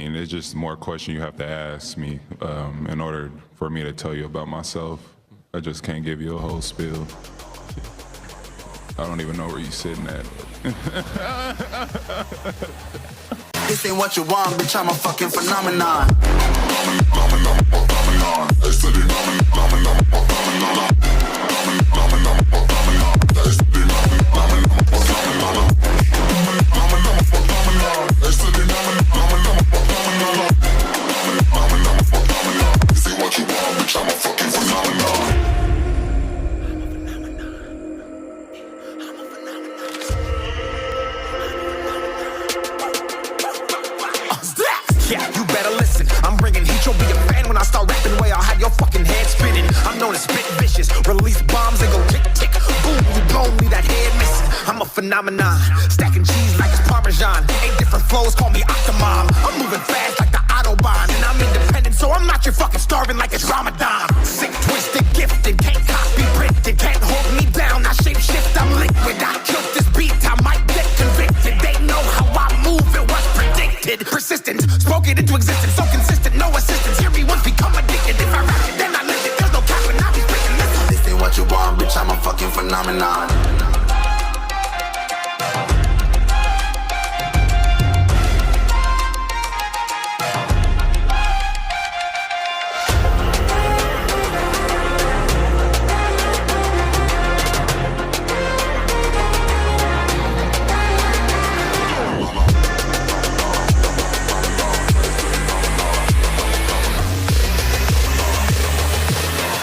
mean, it's just more question you have to ask me in order for me to tell you about myself. I just can't give you a whole spiel. I don't even know where you're sitting at. This ain't what you want, bitch, I'm a fucking phenomenon. Yeah, you better listen. I'm bringing heat. You'll be a fan when I start rapping. Way I'll have your fucking head spinning. I'm known as spit vicious. Release bombs and go tick tick. Boom, you blow me that head missing. I'm a phenomenon. Stacking cheese like it's Parmesan. 8 different flows, call me Octomom. I'm moving fast like the Autobahn. And I'm independent, so I'm not your fucking starving like it's Ramadan. Sick, twisted, gifted. Can't copy, printed. Can't hold me down. I shape shift, I'm liquid. I killed this beat. I might get convicted. They know how I move. It was predicted. Persistent. Spoke it into existence. So consistent. No assistance. Hear me once become addicted. If I rap it, then I live it. There's no cap when I be speaking this. This ain't what you want, bitch, I'm a fucking phenomenon.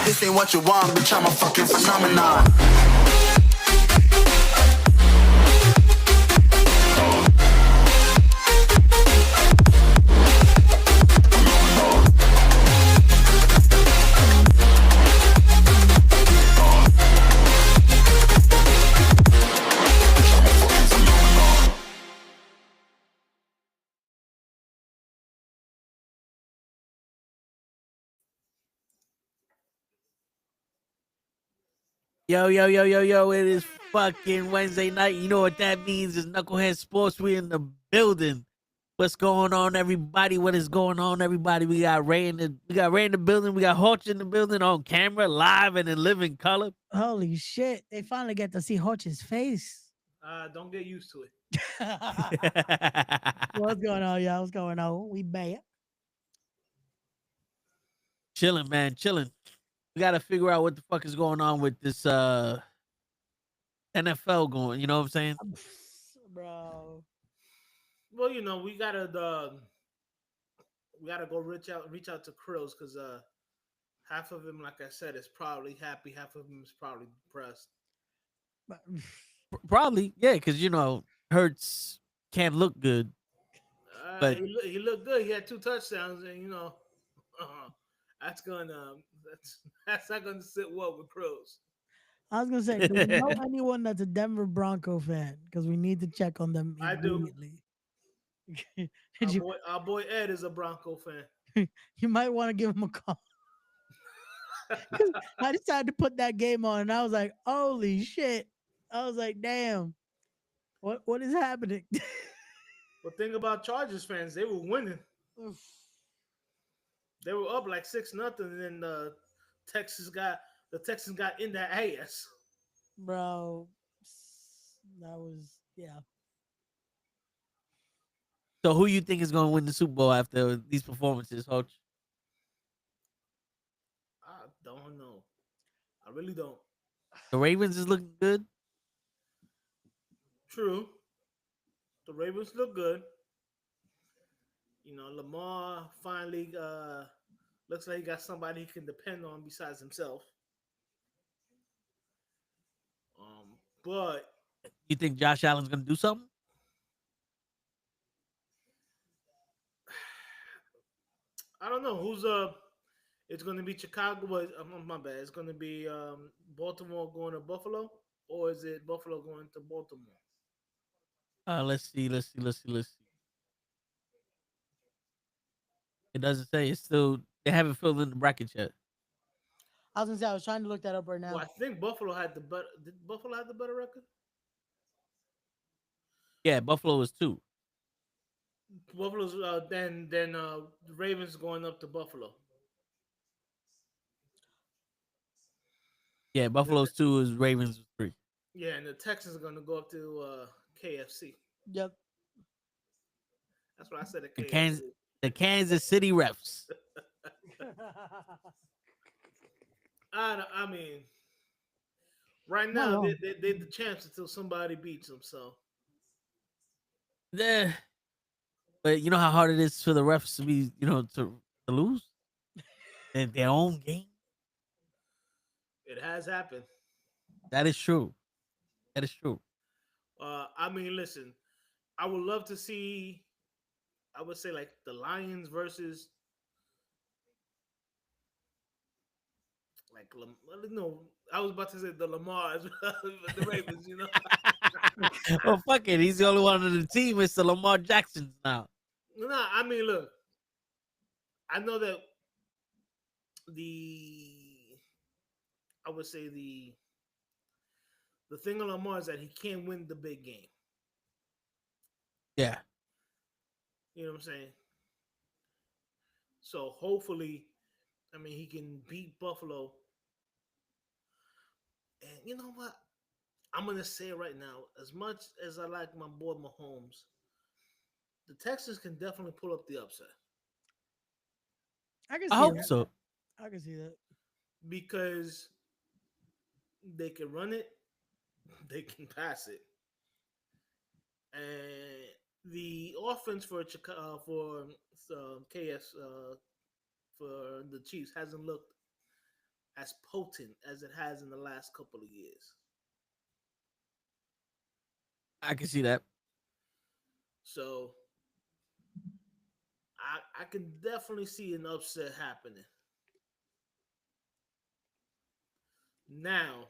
This ain't what you want, bitch, I'm a fucking phenomenon. Yo, it is fucking Wednesday night. You know what that means? It's NuKKle HeDD Sports. We in the building. What's going on, everybody? What is going on, everybody? We got Ray in the building. We got Hotch in the building on camera, live and in living color. Holy shit. They finally get to see Hotch's face. Don't get used to it. What's going on, y'all? What's going on? We bad. Chilling, man, chilling. We got to figure out what the fuck is going on with this NFL going. You know what I'm saying? Bro. Well, you know, we gotta go reach out to kryllzzz because half of him, like I said, is probably happy, half of him is probably depressed. Probably, yeah, because you know Hurts can't look good. But he looked good. He had 2 touchdowns, and you know, that's not gonna sit well with kryllzzz. I was gonna say, do you know anyone that's a Denver Bronco fan? Because we need to check on them immediately. I do. Our boy Ed is a Bronco fan. You might want to give him a call. I decided to put that game on, and I was like, "Holy shit!" I was like, "Damn, what is happening?" But thing about Chargers fans, they were winning. They were up like 6-0, and then the Texans got in their ass. Bro, that was So who you think is going to win the Super Bowl after these performances, Hotch? I don't know. I really don't. The Ravens is looking good. True. The Ravens look good. You know, Lamar finally looks like he got somebody he can depend on besides himself. But you think Josh Allen's going to do something? I don't know who's it's going to be Chicago. My bad. It's going to be Baltimore going to Buffalo, or is it Buffalo going to Baltimore? Let's see. It doesn't say. It's still, they haven't filled in the brackets yet. I was gonna say, I was trying to look that up right now. Well, I think Buffalo had the better. Did Buffalo have the better record? Yeah, Buffalo is 2. Buffalo's then the Ravens going up to Buffalo. Yeah, Buffalo's 2 is Ravens 3. Yeah, and the Texans are gonna go up to KFC. Yep. That's what I said. The The KFC. Kansas City refs. I mean, right Not now wrong. they're the champs until somebody beats them. So Yeah. But you know how hard it is for the refs to be, to lose in their own game? it has happened. That is true. That is true. I mean, listen, I would love to see. I would say like the Lions versus like no. I was about to say the Lamars, but the Ravens. Well, fuck it. He's the only one on the team. It's the Lamar Jacksons now. No, I mean, look, I know that I would say the thing on Lamar is that he can't win the big game. Yeah. You know what I'm saying? So hopefully, I mean, he can beat Buffalo. And you know what? I'm gonna say it right now. As much as I like my boy Mahomes, the Texans can definitely pull up the upset I can see I hope that. so. I can see that. because they can run it, they can pass it, and the offense for KS for the Chiefs hasn't looked as potent as it has in the last couple of years. I can see that. So I can definitely see an upset happening. Now,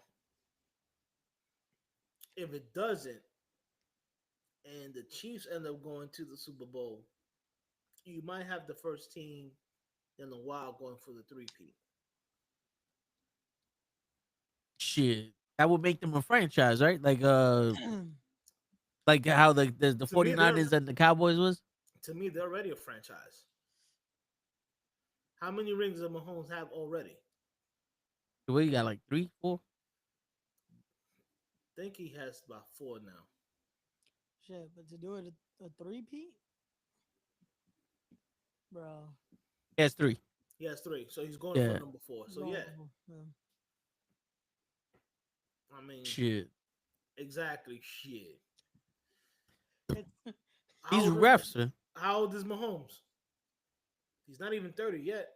if it doesn't, and the Chiefs end up going to the Super Bowl, you might have the first team in a while going for the 3-peat. Shit. That would make them a franchise, right? Like how the To me, 49ers and the Cowboys was? To me, they're already a franchise. How many rings does Mahomes have already? What you got, like 3, 4? I think he has about 4 now. Shit, but to do it a 3-peat? Bro. He has 3. He has 3, so he's going Yeah. for number 4. So yeah, I mean, Shit. exactly. Shit. He's old is- refs, man. How old is Mahomes? He's not even 30 yet.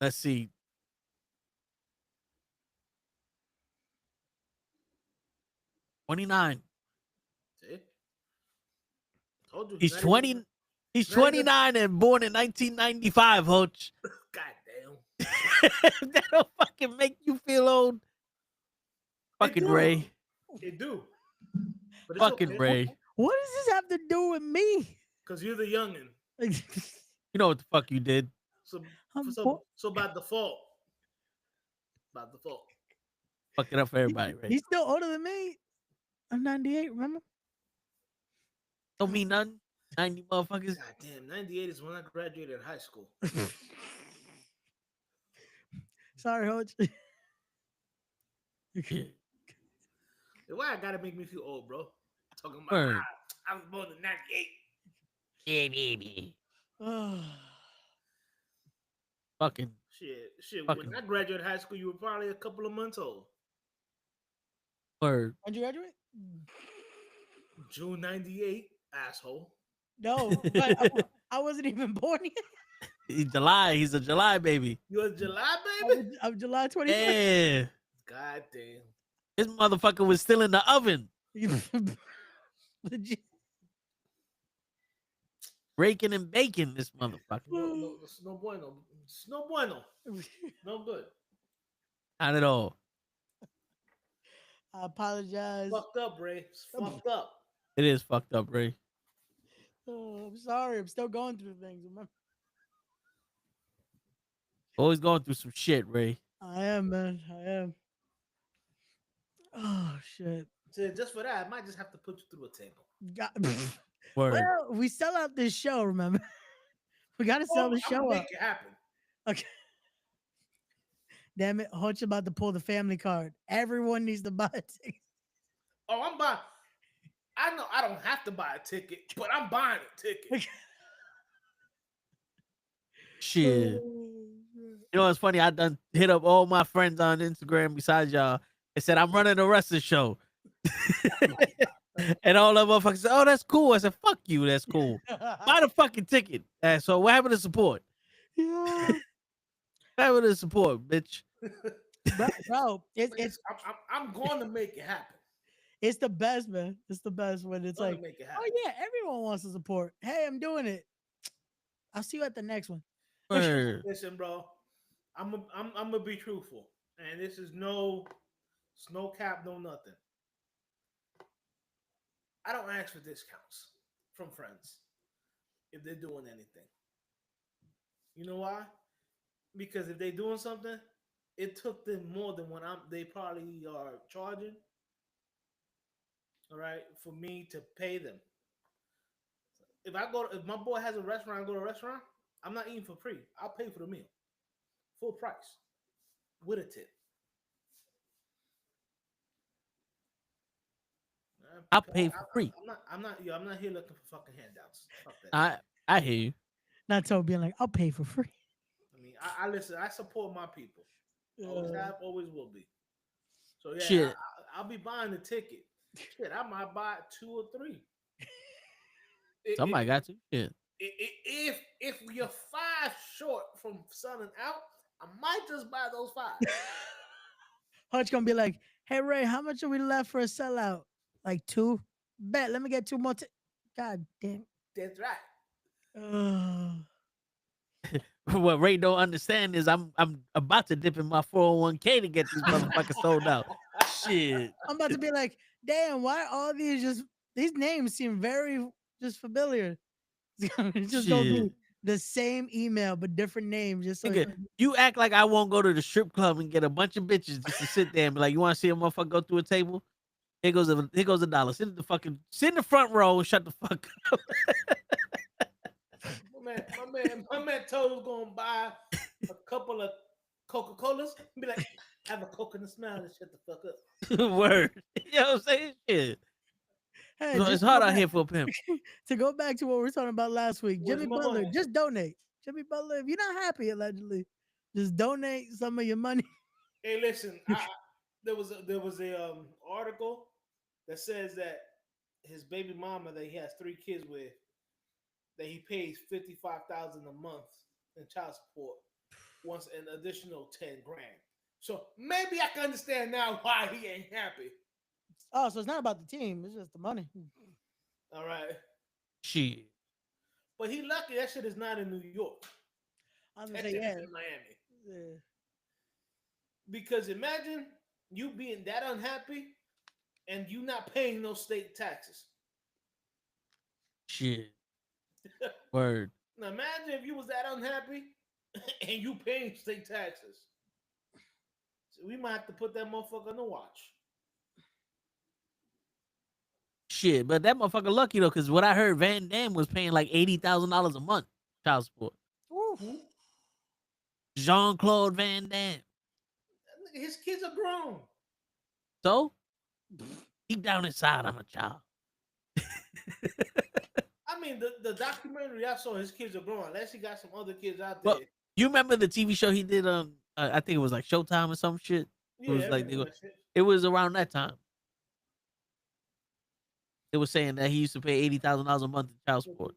Let's see. $29. See? Told you He's not 20. even- He's not even- 29 and born in 1995, Hoach. God damn. That don't fucking make you feel old. Fucking do. Ray. They do. But Fucking Ray. What does this have to do with me? Because you're the youngin. You know what the fuck you did. So, I'm so by default. By default. Fuck it up for everybody, Ray. He's still older than me. I'm 98, remember? Don't mean nothing. 90 motherfuckers. God damn, 98 is when I graduated high school. Sorry, Hodge. Shit. Why I gotta make me feel old, bro? Talking about Word. I was born in 98. Yeah, baby. Oh, Fucking. Shit. Fucking- When I graduated high school, you were probably a couple of months old. Word. when'd you graduate? June 98, asshole. No, but I wasn't even born yet. He's July. He's a July baby. You're July, baby? I'm July 21st. Yeah. God damn. This motherfucker was still in the oven. Legit. Raking and baking this motherfucker. No, it's no bueno. It's no bueno. No good. Not at all. I apologize. Fucked up, Ray. It's fucked up. It is fucked up, Ray. Oh, I'm sorry. I'm still going through things. Remember? Always going through some shit, Ray. I am, man. I am. Oh shit. So just for that, I might just have to put you through a table. God. Word. Well, we sell out this show. Remember, we got to sell the I'm show gonna up. make it happen. Okay. Damn it, Hutch about to pull the family card. Everyone needs to buy a ticket. Oh, I'm buying. I know I don't have to buy a ticket, but I'm buying a ticket. Shit. You know what's funny? I done hit up all my friends on Instagram besides y'all and said I'm running a wrestling show. And all the motherfuckers said, "Oh, that's cool." I said, "Fuck you, that's cool. Buy the fucking ticket." So what happened to support? Yeah. What happened to support, bitch? Bro, it's I'm going to make it happen. it's the best, man. It's the best when it's I'm like, gonna make it oh happen. yeah, everyone wants to support. Hey, I'm doing it. I'll see you at the next one. Word. Listen, bro, I'm gonna be truthful, and this is no cap, no nothing. I don't ask for discounts from friends if they're doing anything. You know why? Because if they're doing something, it took them more than what they probably are charging. All right, for me to pay them. If my boy has a restaurant, I go to a restaurant, I'm not eating for free. I'll pay for the meal, full price, with a tip. I'll pay for free. I'm not here looking for fucking handouts. Fuck that. I hear you. Not so being like, I'll pay for free. I mean, I listen. I support my people. Always have, always will be. So yeah, Shit. I'll be buying the ticket. Shit, I might buy 2 or 3. Somebody got to. Shit. If you're 5 short from selling out, I might just buy those 5. Hutch gonna be like, hey Ray, how much are we left for a sellout? Like 2? Bet. Let me get 2 more. God damn. That's right. What Ray don't understand is I'm about to dip in my 401k to get these motherfuckers sold out. Shit. I'm about to be like, damn, why all these names seem very just familiar? It's just gonna be the same email but different names. Just so Nigga, you act like I won't go to the strip club and get a bunch of bitches just to sit there and be like, you want to see a motherfucker go through a table? Here goes $1. Sit in the front row and shut the fuck up. My man told was gonna buy a couple of Coca-Colas and be like, have a Coke in the smile and shut the fuck up. Word. You know what I'm saying? Shit. hey, So it's hard out here for a pimp. To go back to what we were talking about last week, Where's Jimmy my Butler, money? just donate. Jimmy Butler, if you're not happy, allegedly, just donate some of your money. Hey, listen, there was a article that says that his baby mama that he has 3 kids with, that he pays $55,000 a month in child support, wants an additional $10,000. So maybe I can understand now why he ain't happy. Oh, so it's not about the team; it's just the money. All right, Shit. but he lucky that shit is not in New York. I was That gonna say, shit yeah. is in Miami. Yeah. Because imagine you being that unhappy and you not paying no state taxes. Shit. Word. Now imagine if you was that unhappy and you paying state taxes. So we might have to put that motherfucker on the watch. Shit. But that motherfucker lucky though, because what I heard, Van Damme was paying like $80,000 a month child support. Jean-Claude Van Damme. His kids are grown. So deep down inside, I'm a child. I mean, the documentary I saw, his kids are grown. Unless he got some other kids out there. Well, you remember the TV show he did on? I think it was like Showtime or some shit. Yeah, It was I like remember that shit. it was around that time. It was saying that he used to pay $80,000 a month in child support.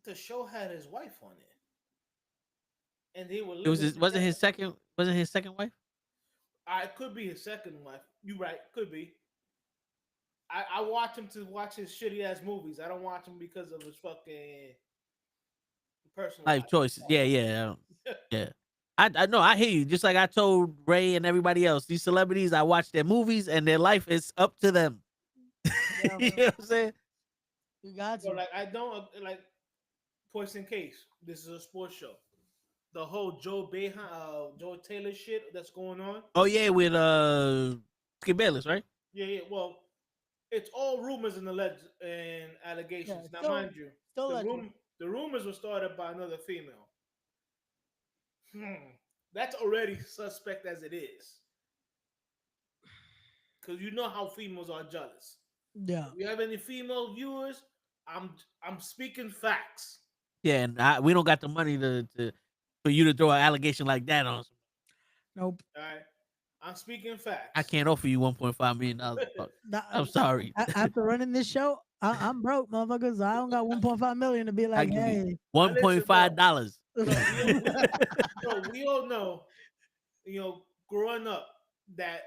The show had his wife on it, and they were. It was living wasn't his together. second wife? It could be his second wife. You right, could be. I watch him to watch his shitty ass movies. I don't watch him because of his fucking personal Life choices. Yeah. I know. I hear you. Just like I told Ray and everybody else, these celebrities, I watch their movies and their life is up to them. Yeah, You know what I'm saying? You got So to. like I don't like points in case. This is a sports show. The whole Joe Taylor shit that's going on. Oh yeah, with Skip Bayless, right? Yeah. Well, it's all rumors and and allegations. Yeah, Now, mind you, still alleged. the rumors were started by another female. That's already suspect as it is, because you know how females are jealous. Yeah. If you have any female viewers, I'm speaking facts. Yeah, and we don't got the money to for you to throw an allegation like that on us. Nope. All right, I'm speaking facts. I can't offer you $1.5 million. I'm sorry. After running this show, I'm broke, motherfuckers. I don't got 1.5 million to be I like, give you hey. $1.5. Bro, we all know, growing up, that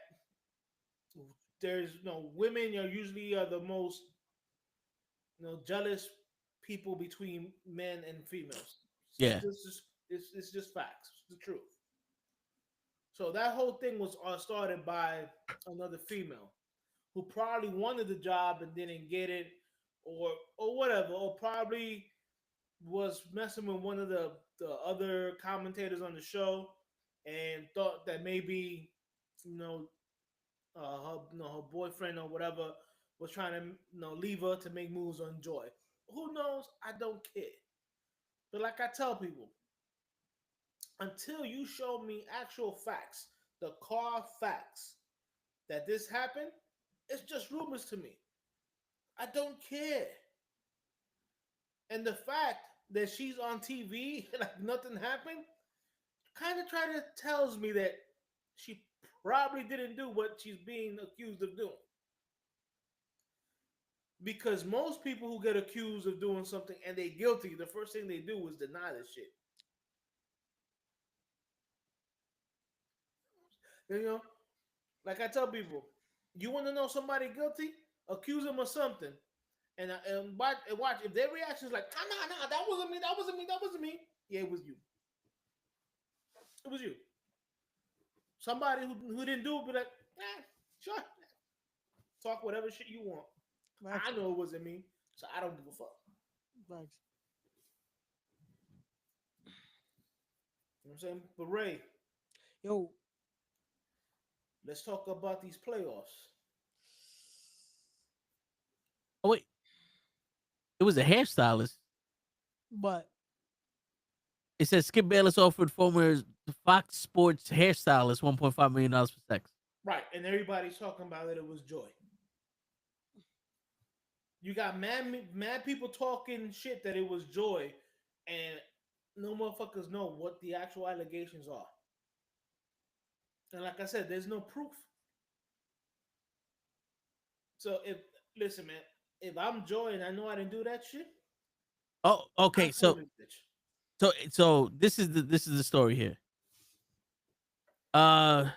there's women are usually the most jealous people between men and females. Yeah. It's just facts. It's the truth. So that whole thing was started by another female who probably wanted the job and didn't get it, or whatever, or probably was messing with one of the other commentators on the show and thought that maybe her boyfriend or whatever was trying to leave her to make moves on Joy. Who knows? I don't care. But like I tell people, until you show me actual facts, the car facts that this happened, it's just rumors to me. I don't care. And the fact that she's on TV like nothing happened kind of tells me that she probably didn't do what she's being accused of doing. Because most people who get accused of doing something and they're guilty, the first thing they do is deny this shit. Like I tell people, you want to know somebody guilty? Accuse them of something. And watch if their reaction is like, nah, that wasn't me. Yeah, it was you. It was you. Somebody who didn't do it, be like, sure. Talk whatever shit you want. I know it wasn't me, so I don't give a fuck. Thanks. You know what I'm saying? But Ray, Yo, let's talk about these playoffs. Oh wait, it was a hairstylist. but It says Skip Bayless offered former Fox Sports hairstylist $1.5 million for sex. Right, and everybody's talking about it was Joy. You got mad people talking shit that it was Joy, and no motherfuckers know what the actual allegations are. And like I said, there's no proof. So listen, man, if I'm Joy and I know I didn't do that shit. Oh, okay. So this is the story here. Fox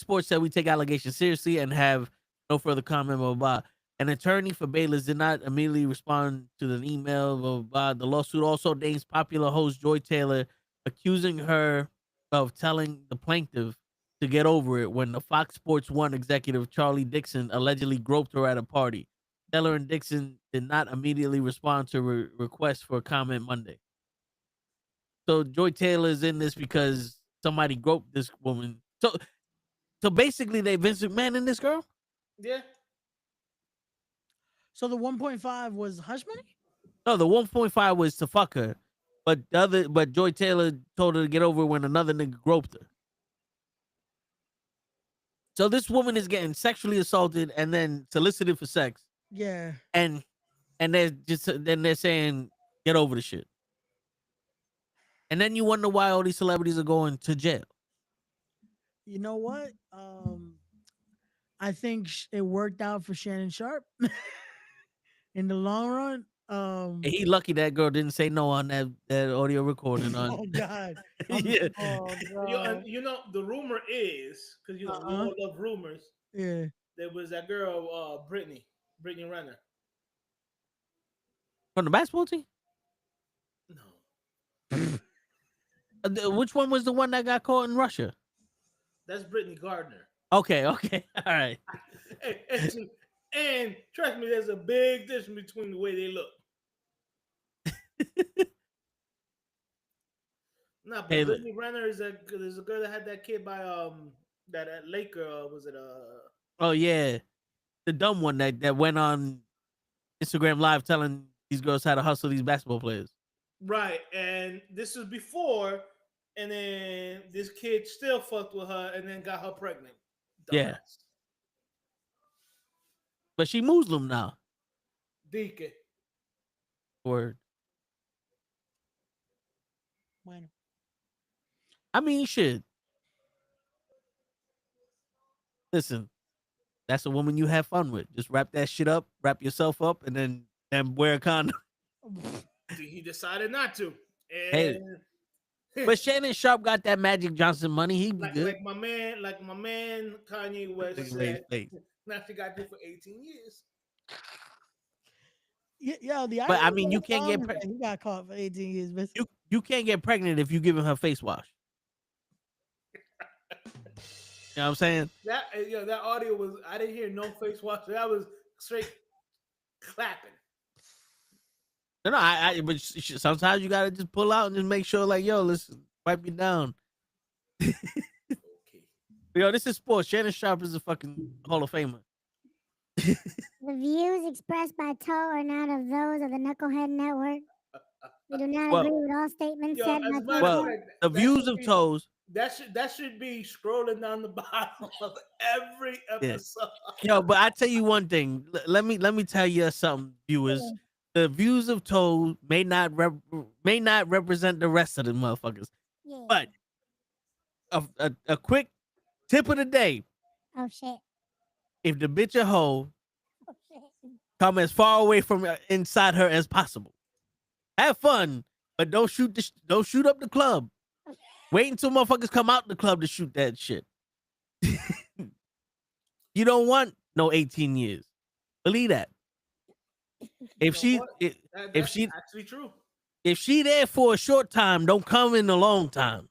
Sports said we take allegations seriously and have no further comment. Blah, blah, blah. An attorney for Bayless did not immediately respond to the email. Blah, blah, blah. The lawsuit also names popular host Joy Taylor, accusing her of telling the plaintiff to get over it when the Fox Sports 1 executive Charlie Dixon allegedly groped her at a party. Taylor and Dixon did not immediately respond to requests for comment Monday. So Joy Taylor is in this because somebody groped this woman. So basically, they Vince McMahon in this girl. Yeah. So the 1.5 was hush money? No, the 1.5 was to fuck her, but Joy Taylor told her to get over it when another nigga groped her. So this woman is getting sexually assaulted and then solicited for sex. Yeah. And they're saying get over the shit. And then you wonder why all these celebrities are going to jail. You know what? I think it worked out for Shannon Sharp in the long run. And he lucky that girl didn't say no on that audio recording. Oh God. Yeah. Oh, God. The rumor is, because we all love rumors. Yeah. There was that girl, Brittany Renner. From the basketball team? No. Which one was the one that got caught in Russia? That's Brittany Gardner. Okay, all right. And trust me, there's a big difference between the way they look. Nah, but Brittany Renner is there's a girl that had that kid by that Laker was it Oh yeah. the dumb one that went on Instagram Live telling these girls how to hustle these basketball players. Right, and this was before, and then this kid still fucked with her, and then got her pregnant. Yeah. Dumbass. But she Muslim now. Deacon. Word. Bueno. I mean, shit. Listen, that's a woman you have fun with. Just wrap that shit up, wrap yourself up, and then wear a condom. He decided not to. Hey. And But Shannon Sharp got that Magic Johnson money. He be good. like my man Kanye West Look at said, his face. now she got this for 18 years. Yo, the But I irony mean, of you the can't song get is that pregnant. He got caught for 18 years, but You can't get pregnant if you giving her face wash. You know what I'm saying? That audio was, I didn't hear no face wash. That was straight clapping. No, but sometimes you gotta just pull out and just make sure, like, yo, listen, wipe me down. Okay. Yo, this is sports. Shannon Sharp is a fucking Hall of Famer. The views expressed by Toe are not of those of the Knucklehead Network. We do not agree with all statements said by as a Toe. matter Well, of fact, the that views should of be- Toes. That should be scrolling down the bottom of every episode. Yo, but I tell you one thing. Let me tell you something, viewers. The views of Toes may not represent the rest of the motherfuckers. Yeah. But a quick tip of the day: Oh shit. if the bitch a hoe, Oh shit. come as far away from inside her as possible. Have fun, but don't shoot up the club. Wait until motherfuckers come out the club to shoot that shit. You don't want no 18 years. Believe that. If You know she what? if That's she actually true. if she there for a short time, don't come in a long time.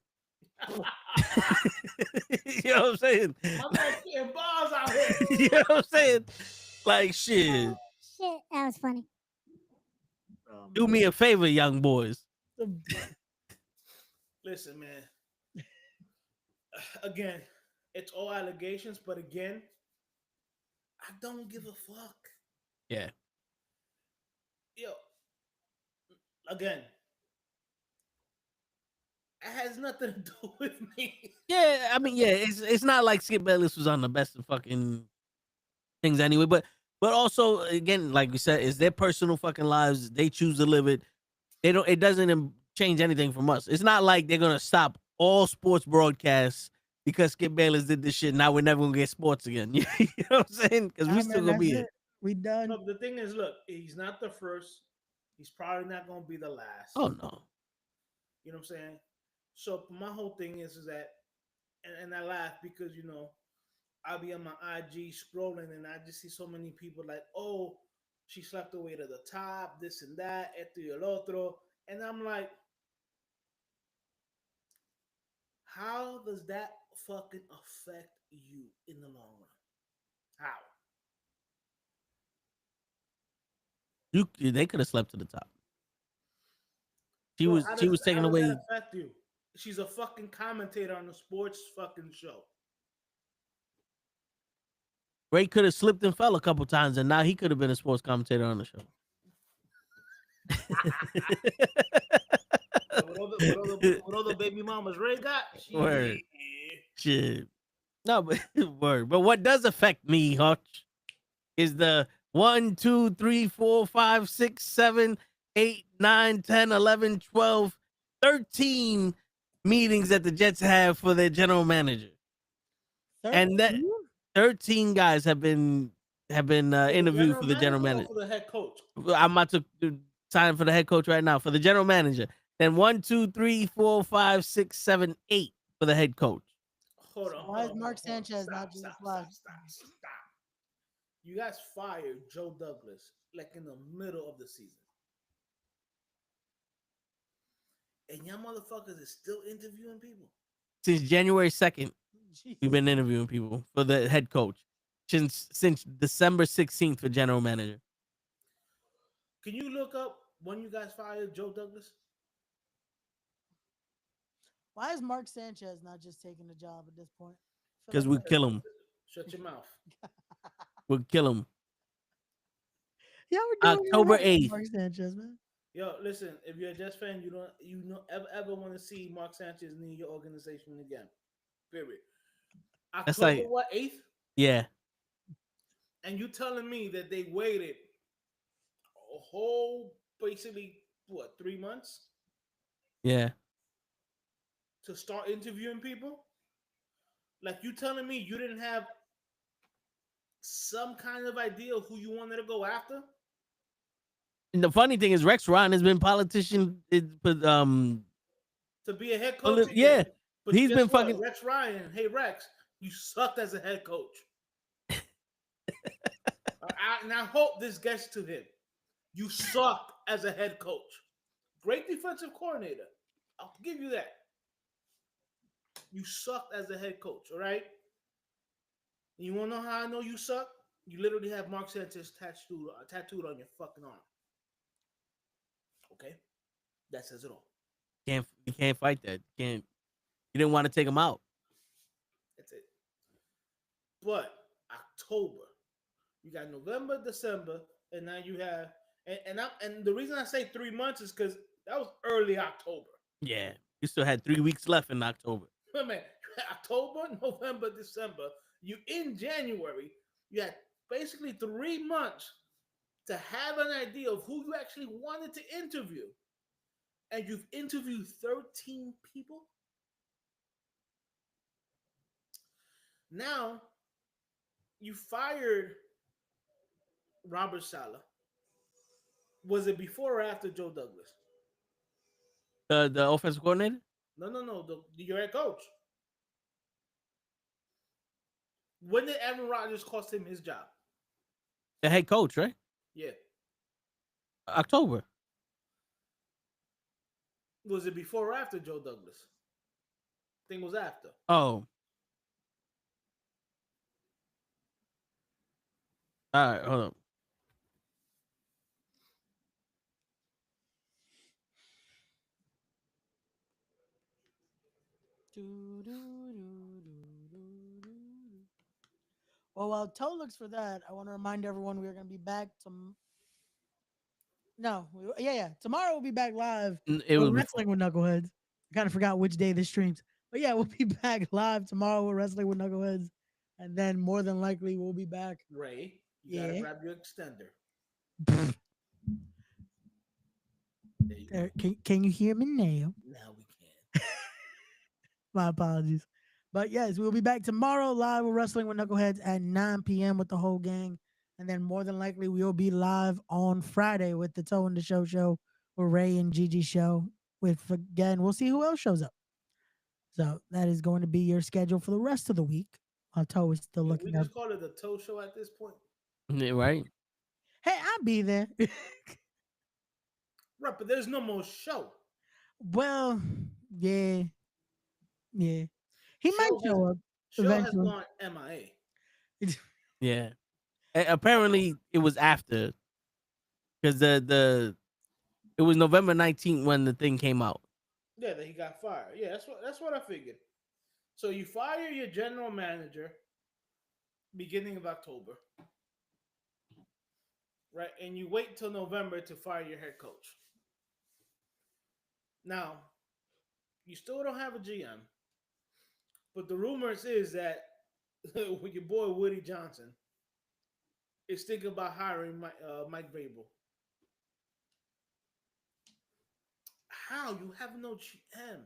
You know what I'm saying? My man getting bars out here. You know what I'm saying? Like shit. Shit, that was funny. Do me a favor, young boys. Listen, man. Again, it's all allegations, but again, I don't give a fuck. Yeah. Yo, again, it has nothing to do with me. Yeah, I mean, yeah, it's not like Skip Bayless was on the best of fucking things anyway, but also again, like we said, it's their personal fucking lives. They choose to live it. It doesn't change anything from us. It's not like they're gonna stop all sports broadcasts because Skip Bayless did this shit. Now we're never gonna get sports again. You know what I'm saying? Because we still gonna be here. We done. No, the thing is, look, he's not the first. He's probably not going to be the last. Oh no. You know what I'm saying? So my whole thing is that, and I laugh because I'll be on my IG scrolling and I just see so many people like, oh, she slept her way to the top, this and that, esto y el otro, and I'm like, how does that fucking affect you in the long run? How? They could have slept to the top. She Bro, was how taking does that away. affect you? She's a fucking commentator on a sports fucking show. Ray could have slipped and fell a couple times, and now he could have been a sports commentator on the show. What other baby mamas Ray got? Word. Shit. No, but word. But what does affect me, Hutch, is the 1, 2, 3, 4, 5, 6, 7, 8, 9, 10, 11, 12, 13 meetings that the Jets have for their general manager. And that 13 guys have been interviewed for the general manager. For the head coach. I'm about to sign for the head coach right now for the general manager. Then 1, 2, 3, 4, 5, 6, 7, 8 for the head coach. Hold on. Why is Mark Sanchez not being flagged? Stop. You guys fired Joe Douglas like in the middle of the season. And y'all motherfuckers is still interviewing people. Since January 2nd, we've been interviewing people for the head coach. Since December 16th for general manager. Can you look up when you guys fired Joe Douglas? Why is Mark Sanchez not just taking the job at this point? Because we kill him. Shut your mouth. We'll kill him. Yeah, we're doing October it right, 8th. Mark Sanchez, man. Yo, listen, if you're a Jets fan, you don't ever want to see Mark Sanchez lead your organization again. Period. That's October like- what, 8th? Yeah. And you telling me that they waited a whole basically what, 3 months Yeah. to start interviewing people? Like, you telling me you didn't have some kind of idea of who you wanted to go after? And the funny thing is, Rex Ryan has been politician. But To be a head coach? yeah, But he's guess been what? fucking. Rex Ryan. Hey, Rex, you sucked as a head coach. And I hope this gets to him. You sucked as a head coach. Great defensive coordinator. I'll give you that. You sucked as a head coach, all right? And you want to know how I know you suck? You literally have Mark Sanchez tattooed on your fucking arm. Okay? That says it all. You can't fight that. You didn't want to take him out. That's it. But October, you got November, December, and now you have and the reason I say 3 months is because that was early October. Yeah, you still had 3 weeks left in October. Wait a minute. October, November, December. You in January, you had basically 3 months to have an idea of who you actually wanted to interview. And you've interviewed 13 people. Now, you fired Robert Saleh. Was it before or after Joe Douglas? The offensive coordinator? No. Your head coach. When did Aaron Rodgers cost him his job? The head coach, right? Yeah. October. Was it before or after Joe Douglas? I think it was after. Oh. All right, hold on. Well, while Toe looks for that, I want to remind everyone we are going to be back tomorrow we'll be back live. It was Wrestling with Knuckleheads. I kind of forgot which day this streams, but yeah, we'll be back live tomorrow with Wrestling with Knuckleheads, and then more than likely we'll be back. Ray, you gotta grab your extender. There, can you hear me now? Now we can. My apologies. But yes, we'll be back tomorrow live with Wrestling with Knuckleheads at 9 p.m. with the whole gang. And then more than likely we'll be live on Friday with the Toe and the Show with Ray and Gigi show. Again, we'll see who else shows up. So that is going to be your schedule for the rest of the week. Our Toe is still looking We up. just call it the Toe Show at this point. Yeah, right. Hey, I'll be there. Right, but there's no more show. Well, yeah. He might show up Show has eventually. gone MIA. Yeah. Apparently it was after, because it was November 19th when the thing came out. Yeah, that he got fired. Yeah, that's what I figured. So you fire your general manager beginning of October, right? And you wait till November to fire your head coach. Now, you still don't have a GM, but the rumors is that your boy Woody Johnson is thinking about hiring Mike Vrabel. How? You have no GM.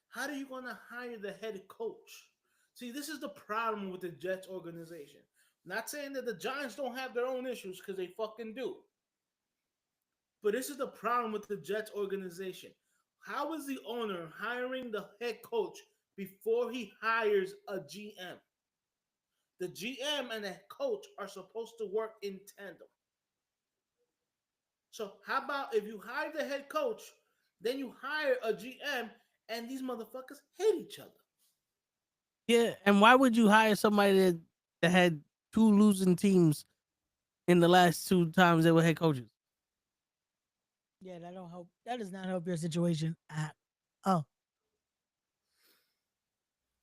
How are you going to hire the head coach? See, this is the problem with the Jets organization. Not saying that the Giants don't have their own issues, because they fucking do. But this is the problem with the Jets organization. How is the owner hiring the head coach before he hires a GM? The GM and the coach are supposed to work in tandem. So how about if you hire the head coach, then you hire a GM, and these motherfuckers hate each other? Yeah, and why would you hire somebody that had 2 losing teams in the last 2 times they were head coaches? Yeah, that don't help. That does not help your situation at all.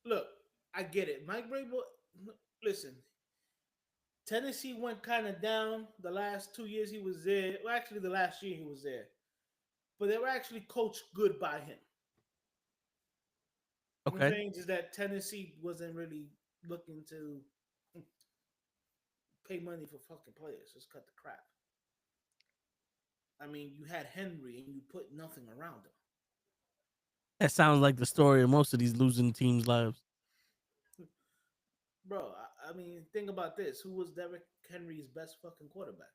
Look, I get it. Mike Vrabel, listen, Tennessee went kind of down the last 2 years he was there. Well, actually, the last year he was there. But they were actually coached good by him. You know what I'm Okay. saying? Just that Tennessee wasn't really looking to pay money for fucking players. Just cut the crap. I mean, you had Henry and you put nothing around him. That sounds like the story of most of these losing teams' lives. Bro, I mean, think about this. Who was Derrick Henry's best fucking quarterback?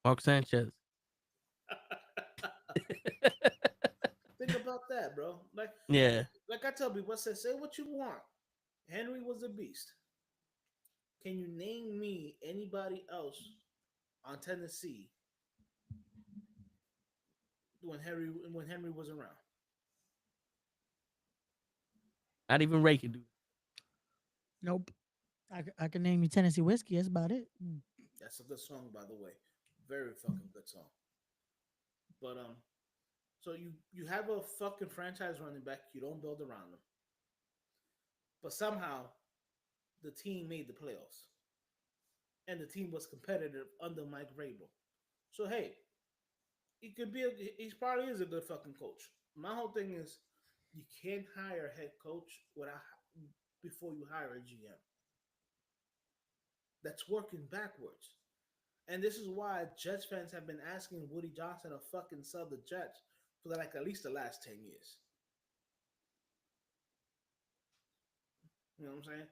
Mark Sanchez. Think about that, bro. Yeah. Like I tell people, I said, say what you want. Henry was a beast. Can you name me anybody else on Tennessee when Henry was around? Not even Ray can do it. Nope. I can name you Tennessee whiskey. That's about it. That's a good song, by the way. Very fucking good song. But so you have a fucking franchise running back. You don't build around them. But somehow, the team made the playoffs. And the team was competitive under Mike Vrabel. So, hey, he probably is a good fucking coach. My whole thing is, you can't hire a head coach before you hire a GM. That's working backwards. And this is why Jets fans have been asking Woody Johnson to fucking sell the Jets for like at least the last 10 years. You know what I'm saying?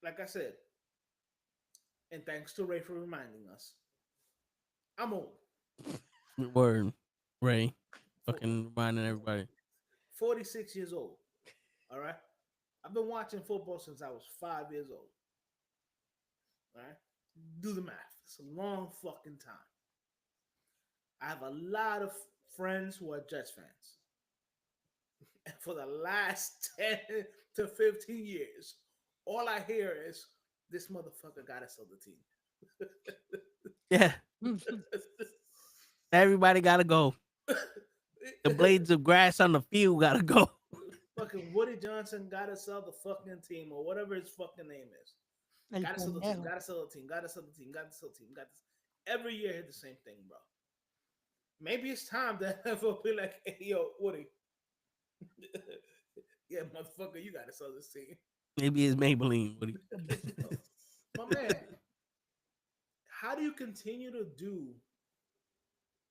Like I said, and thanks to Ray for reminding us, I'm old. Word. Ray. Fucking reminding everybody. 46 years old. All right? I've been watching football since I was 5 years old. All right? Do the math. It's a long fucking time. I have a lot of friends who are Jets fans. And for the last 10 to 15 years, all I hear is, this motherfucker got to sell the team. Yeah. Everybody gotta go. The blades of grass on the field gotta go. Fucking Woody Johnson gotta sell the fucking team or whatever his fucking name is. Gotta sell the team, gotta sell the team, gotta sell the team, gotta sell the team. Every year I hear the same thing, bro. Maybe it's time to be like, hey, yo, Woody. Yeah, motherfucker, you gotta sell this team. Maybe it's Maybelline, Woody. My man, how do you continue to do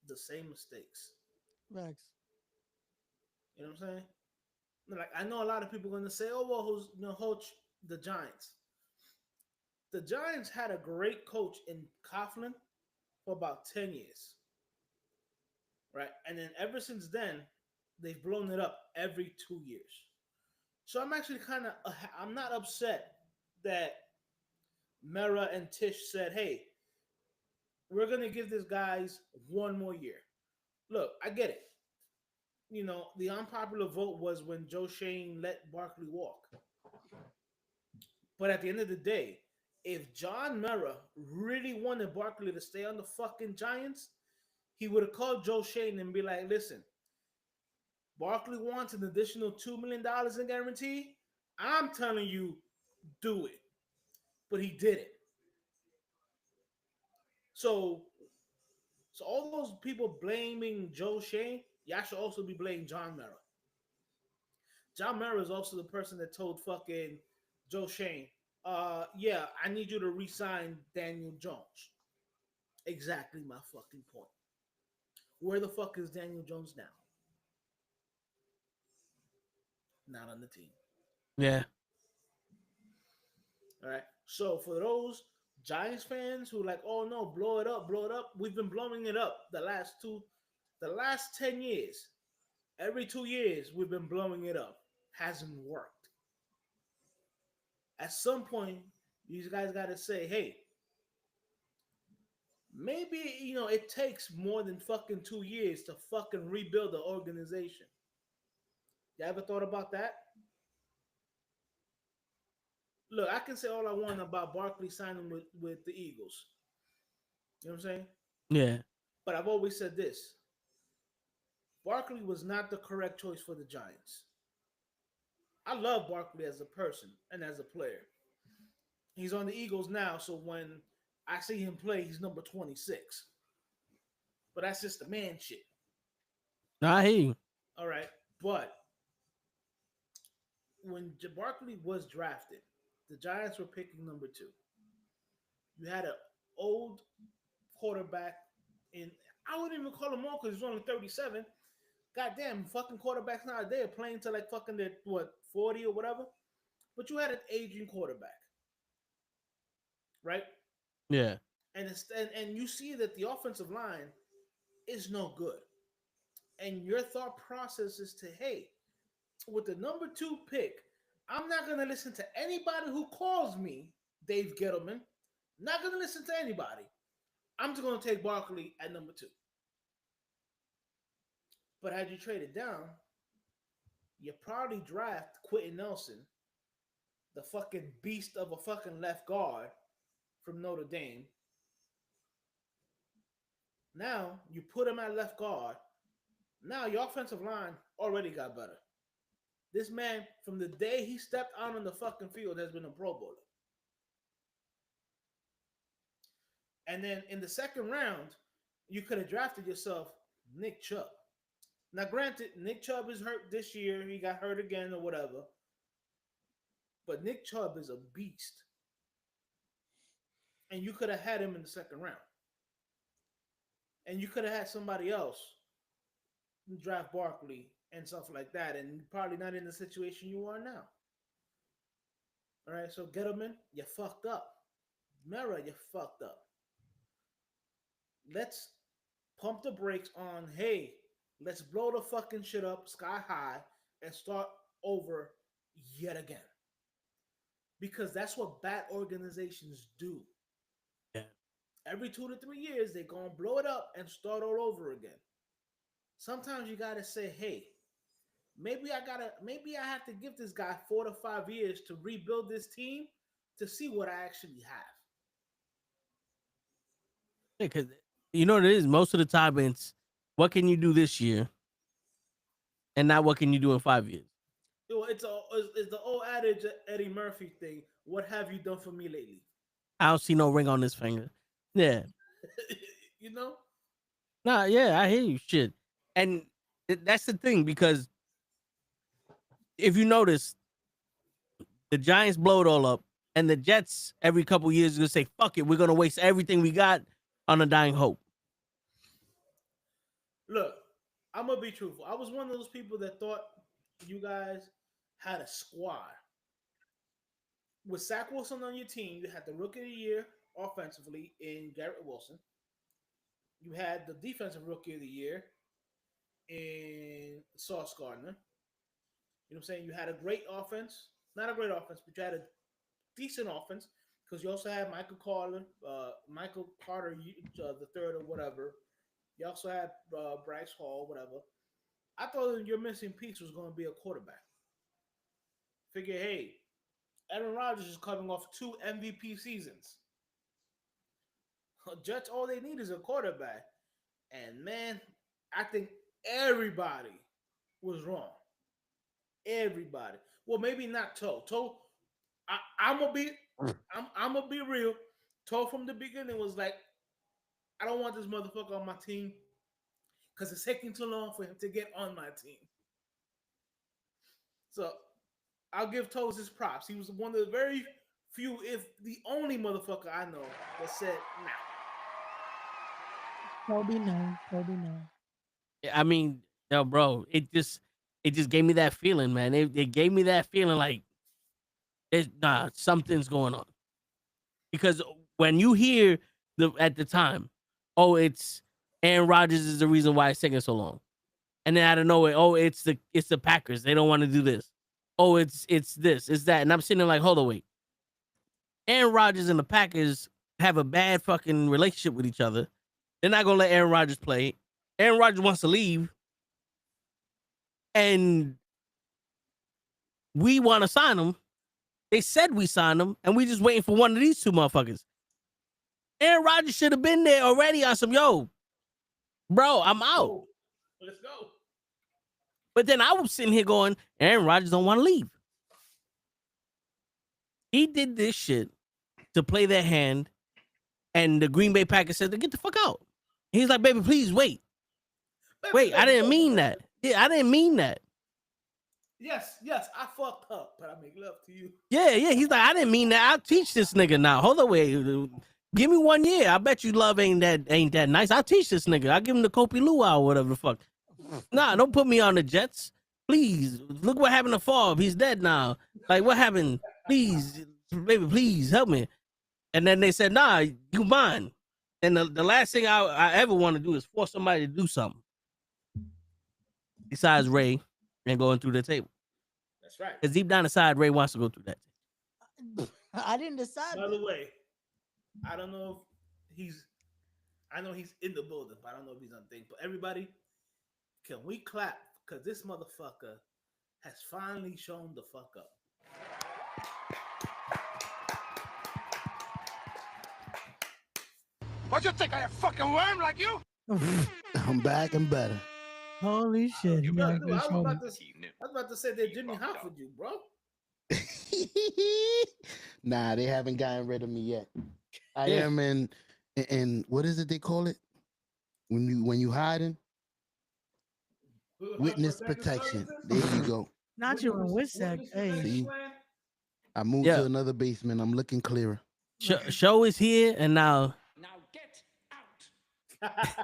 the same mistakes? Facts. You know what I'm saying? Like, I know a lot of people are going to say, oh, well, coach the Giants. The Giants had a great coach in Coughlin for about 10 years. Right? And then ever since then, they've blown it up every 2 years. So I'm actually I'm not upset that Mera and Tish said, hey, we're going to give these guys one more year. Look, I get it. You know, the unpopular vote was when Joe Shane let Barkley walk. But at the end of the day, if John Mera really wanted Barkley to stay on the fucking Giants, he would have called Joe Shane and be like, listen, Barkley wants an additional $2 million in guarantee. I'm telling you, do it. But he didn't. So all those people blaming Joe Shane, y'all should also be blaming John Mera. John Mera is also the person that told fucking Joe Shane, yeah, I need you to re-sign Daniel Jones. Exactly my fucking point. Where the fuck is Daniel Jones now? Not on the team. Yeah. All right. So for those Giants fans who are like, oh no, blow it up. We've been blowing it up the last 10 years. Every 2 years, we've been blowing it up. Hasn't worked. At some point, these guys got to say, hey, maybe, it takes more than fucking 2 years to fucking rebuild the organization. You ever thought about that? Look, I can say all I want about Barkley signing with the Eagles. You know what I'm saying? Yeah. But I've always said this. Barkley was not the correct choice for the Giants. I love Barkley as a person and as a player. He's on the Eagles now, so when I see him play, he's number 26. But that's just the man shit. I hear you. All right. But when Barkley was drafted, the Giants were picking number 2. You had an old quarterback in, I wouldn't even call him old because he's only 37. Goddamn, fucking quarterbacks nowadays are playing to like fucking their, 40 or whatever. But you had an aging quarterback, right? Yeah. And you see that the offensive line is no good. And your thought process is to, hey, with the number 2 pick, I'm not going to listen to anybody who calls me Dave Gettleman. Not going to listen to anybody. I'm just going to take Barkley at number 2. But had you traded down, you probably draft Quentin Nelson, the fucking beast of a fucking left guard from Notre Dame. Now, you put him at left guard. Now, your offensive line already got better. This man, from the day he stepped out on the fucking field, has been a Pro Bowler. And then in the second round, you could have drafted yourself Nick Chubb. Now, granted, Nick Chubb is hurt this year. He got hurt again or whatever. But Nick Chubb is a beast. And you could have had him in the second round. And you could have had somebody else draft Barkley and stuff like that. And probably not in the situation you are now. All right, so Gettleman, you fucked up. Mara, you fucked up. Let's pump the brakes on, hey, let's blow the fucking shit up sky high and start over yet again. Because that's what bad organizations do. Yeah. Every 2 to 3 years, they're going to blow it up and start all over again. Sometimes you got to say, hey, maybe I have to give this guy 4 to 5 years to rebuild this team to see what I actually have. Yeah, because you know what it is? Most of the time, it's what can you do this year and not what can you do in 5 years. It's the old adage, Eddie Murphy thing. What have you done for me lately? I don't see no ring on this finger. Yeah. You know? Nah, yeah, I hear you. Shit. And that's the thing, because if you notice, the Giants blow it all up, and the Jets every couple years are going to say, fuck it, we're going to waste everything we got on a dying hope. Look, I'm going to be truthful. I was one of those people that thought you guys had a squad. With Zach Wilson on your team, you had the Rookie of the Year offensively in Garrett Wilson. You had the Defensive Rookie of the Year in Sauce Gardner. You know what I'm saying? You had a great offense. Not a great offense, but you had a decent offense because you also had Michael Carter, the third or whatever. You also had Bryce Hall, whatever. I thought your missing piece was going to be a quarterback. Figure, hey, Aaron Rodgers is coming off 2 MVP seasons. Jets, all they need is a quarterback. And, man, I think everybody was wrong. Everybody. Well, maybe not Toe. Toe, I'm gonna be real. Toe from the beginning was like, I don't want this motherfucker on my team because it's taking too long for him to get on my team. So I'll give Toes his props. He was one of the very few, if the only motherfucker I know that said nah. Toby no. I mean, yo, bro, it just gave me that feeling, man. It gave me that feeling like something's going on. Because when you hear at the time, oh, it's Aaron Rodgers is the reason why it's taking so long. And then out of nowhere, oh, it's the Packers. They don't want to do this. Oh, it's this, it's that. And I'm sitting there like, hold on, wait. Aaron Rodgers and the Packers have a bad fucking relationship with each other. They're not going to let Aaron Rodgers play. Aaron Rodgers wants to leave. And we want to sign him. They said we signed him, and we just waiting for one of these two motherfuckers. Aaron Rodgers should have been there already on some, yo, bro, I'm out. Let's go. But then I was sitting here going, Aaron Rodgers don't want to leave. He did this shit to play their hand, and the Green Bay Packers said to get the fuck out. He's like, baby, please wait. Wait, I didn't mean that. Yeah, I didn't mean that. Yes, I fucked up, but I make love to you. Yeah. He's like, I didn't mean that. I'll teach this nigga now. Hold on, wait. Give me 1 year. I bet you love ain't that nice. I'll teach this nigga. I'll give him the Kopi Luau or whatever the fuck. Nah, don't put me on the Jets. Please. Look what happened to Favre. He's dead now. Like, what happened? Please, baby, please help me. And then they said, nah, you mine. And the last thing I ever want to do is force somebody to do something. Besides Ray and going through the table. That's right. Because deep down inside, Ray wants to go through that. I didn't decide. By the way, I don't know if I know he's in the building, but I don't know if he's on thing. But everybody, can we clap? Because this motherfucker has finally shown the fuck up. What you think? I a fucking worm like you? I'm back and better. Holy shit. I He was actually showed me. about to say that Jimmy Hofford you, bro. Nah, they haven't gotten rid of me yet. I am in what is it they call it? When you hiding? Witness protection. There you go. Not you in WISSEC. Hey. See? I moved Yeah. to another basement. I'm looking clearer. Show is here, and now.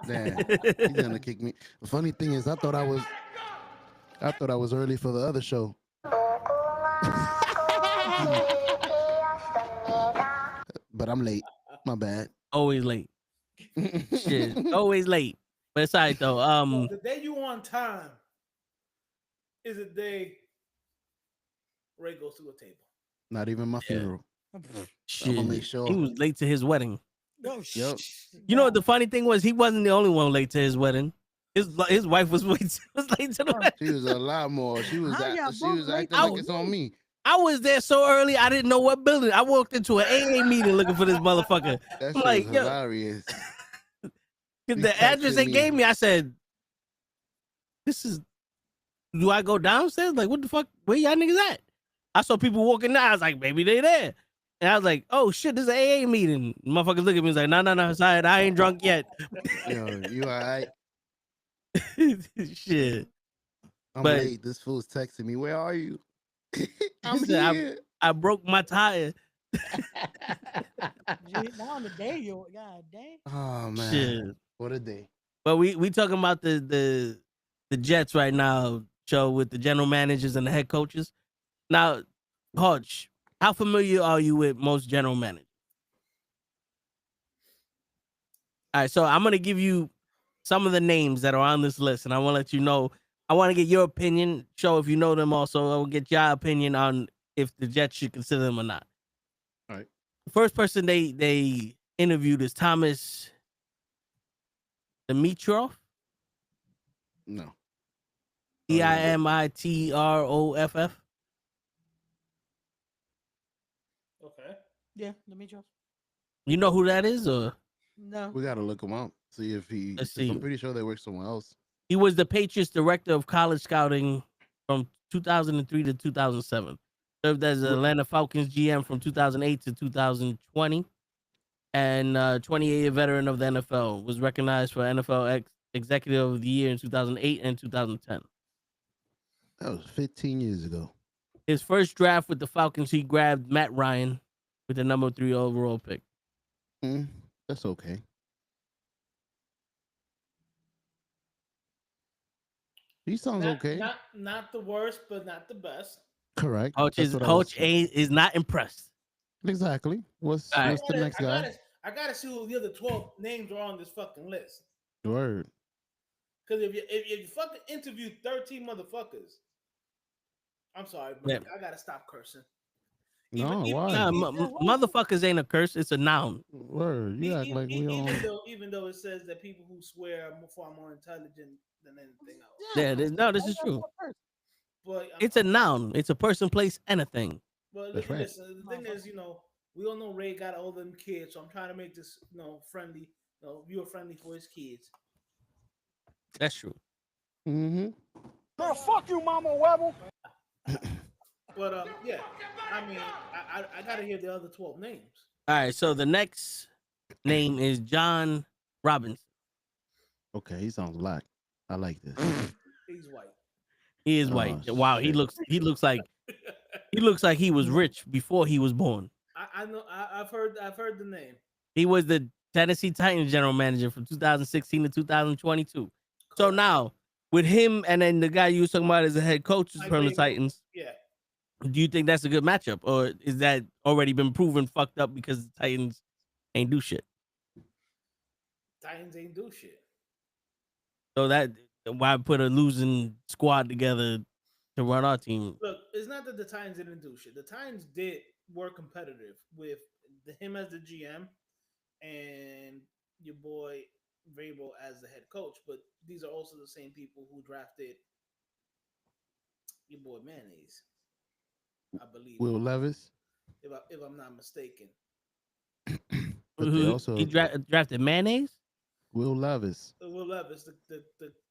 Damn, he's gonna kick me. The funny thing is, I thought I was early for the other show. But I'm late. My bad. Always late. Shit, always late. But it's all right, though. The day you on time is a day Ray goes to a table. Not even my funeral. Shit. I'ma make sure. He was late to his wedding. Yep. You know what the funny thing was? He wasn't the only one late to his wedding. His wife was late to the wedding. She was a lot more. She was How y'all she both was late acting to like the it's on me. I was there so early, I didn't know what building. I walked into an AA meeting looking for this motherfucker. That I'm shit like, was yo, hilarious. because the address they gave me, I said, do I go downstairs? Like, what the fuck? Where y'all niggas at? I saw people walking down. I was like, maybe they there. And I was like, oh shit, this is an AA meeting. Motherfuckers look at me and was like, no, sorry, I ain't drunk yet. Yo, you all right? Shit. I'm But- late. This fool's texting me. Where are you? I'm He said, here. I broke my tire. Now on the day, you god damn. Oh man. Shit. What a day. But we talking about the Jets right now, show with the general managers and the head coaches. Now, Hodge, how familiar are you with most general managers? All right, so I'm gonna give you some of the names that are on this list, and I want to let you know. I want to get your opinion. Show if you know them. Also, I will get your opinion on if the Jets should consider them or not. All right. The first person they interviewed is Thomas Dimitroff. No. Dimitroff. Okay. Yeah, Dimitrov. You know who that is, or No. We gotta look him up. See if he. Let's 'cause see. I'm pretty sure they work somewhere else. he was the Patriots director of college scouting from 2003 to 2007. Served as the Atlanta Falcons GM from 2008 to 2020, and 28-year veteran of the NFL. Was recognized for NFL Executive of the Year in 2008 and 2010. That was 15 years ago. His first draft with the Falcons, he grabbed Matt Ryan with the number 3 overall pick. That's okay. He sounds okay. Not the worst, but not the best. Correct. Hodge That's is what I was saying. is not impressed. Exactly. What's All right. the next guy? I gotta see who the other 12 names are on this fucking list. Word. Because if you fucking interview 13 motherfuckers, I'm sorry, but Yeah. I gotta stop cursing. No, even- why? Nah, motherfuckers ain't a curse; it's a noun. Word. You act like we on. Even though it says that people who swear are far more intelligent than anything else. Yeah, this is true. But It's a noun. It's a person, place, and a thing. But That's right. listen, the thing is, we all know Ray got all them kids, so I'm trying to make this, friendly, viewer friendly for his kids. That's true. Mm-hmm. Girl, fuck you, Mama Webble. But yeah, I mean, I gotta hear the other 12 names. All right, so the next name is John Robinson. Okay, he sounds black. I like this. He's white. He is white. Oh, Wow, shit. he looks like he was rich before he was born. I know. I've heard the name. He was the Tennessee Titans general manager from 2016 to 2022. So Correct. now with him and then the guy you were talking about as a head coach I from the think- Titans, Yeah. do you think that's a good matchup, or is that already been proven fucked up because the Titans ain't do shit? Titans ain't do shit. So that why put a losing squad together to run our team? Look, it's not that the Titans didn't do shit. The Titans were competitive with him as the GM and your boy Vrabel as the head coach. But these are also the same people who drafted your boy Mayonnaise, I believe. Will Levis. If I'm not mistaken. But they also He drafted Mayonnaise. Will Levis. Will Levis, the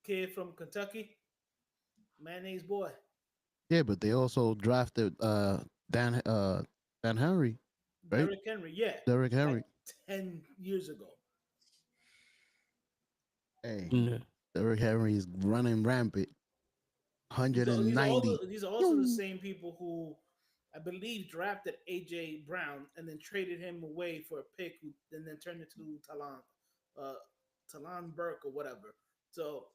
kid from Kentucky, Mayonnaise boy. Yeah, but they also drafted Dan Henry, right? Derrick Henry, yeah. Derrick Henry. Like 10 years ago. Hey, Mm. Derrick Henry is running rampant. 190. These are also the same people who I believe drafted AJ Brown and then traded him away for a pick and then turned it to Talon Burke or whatever. So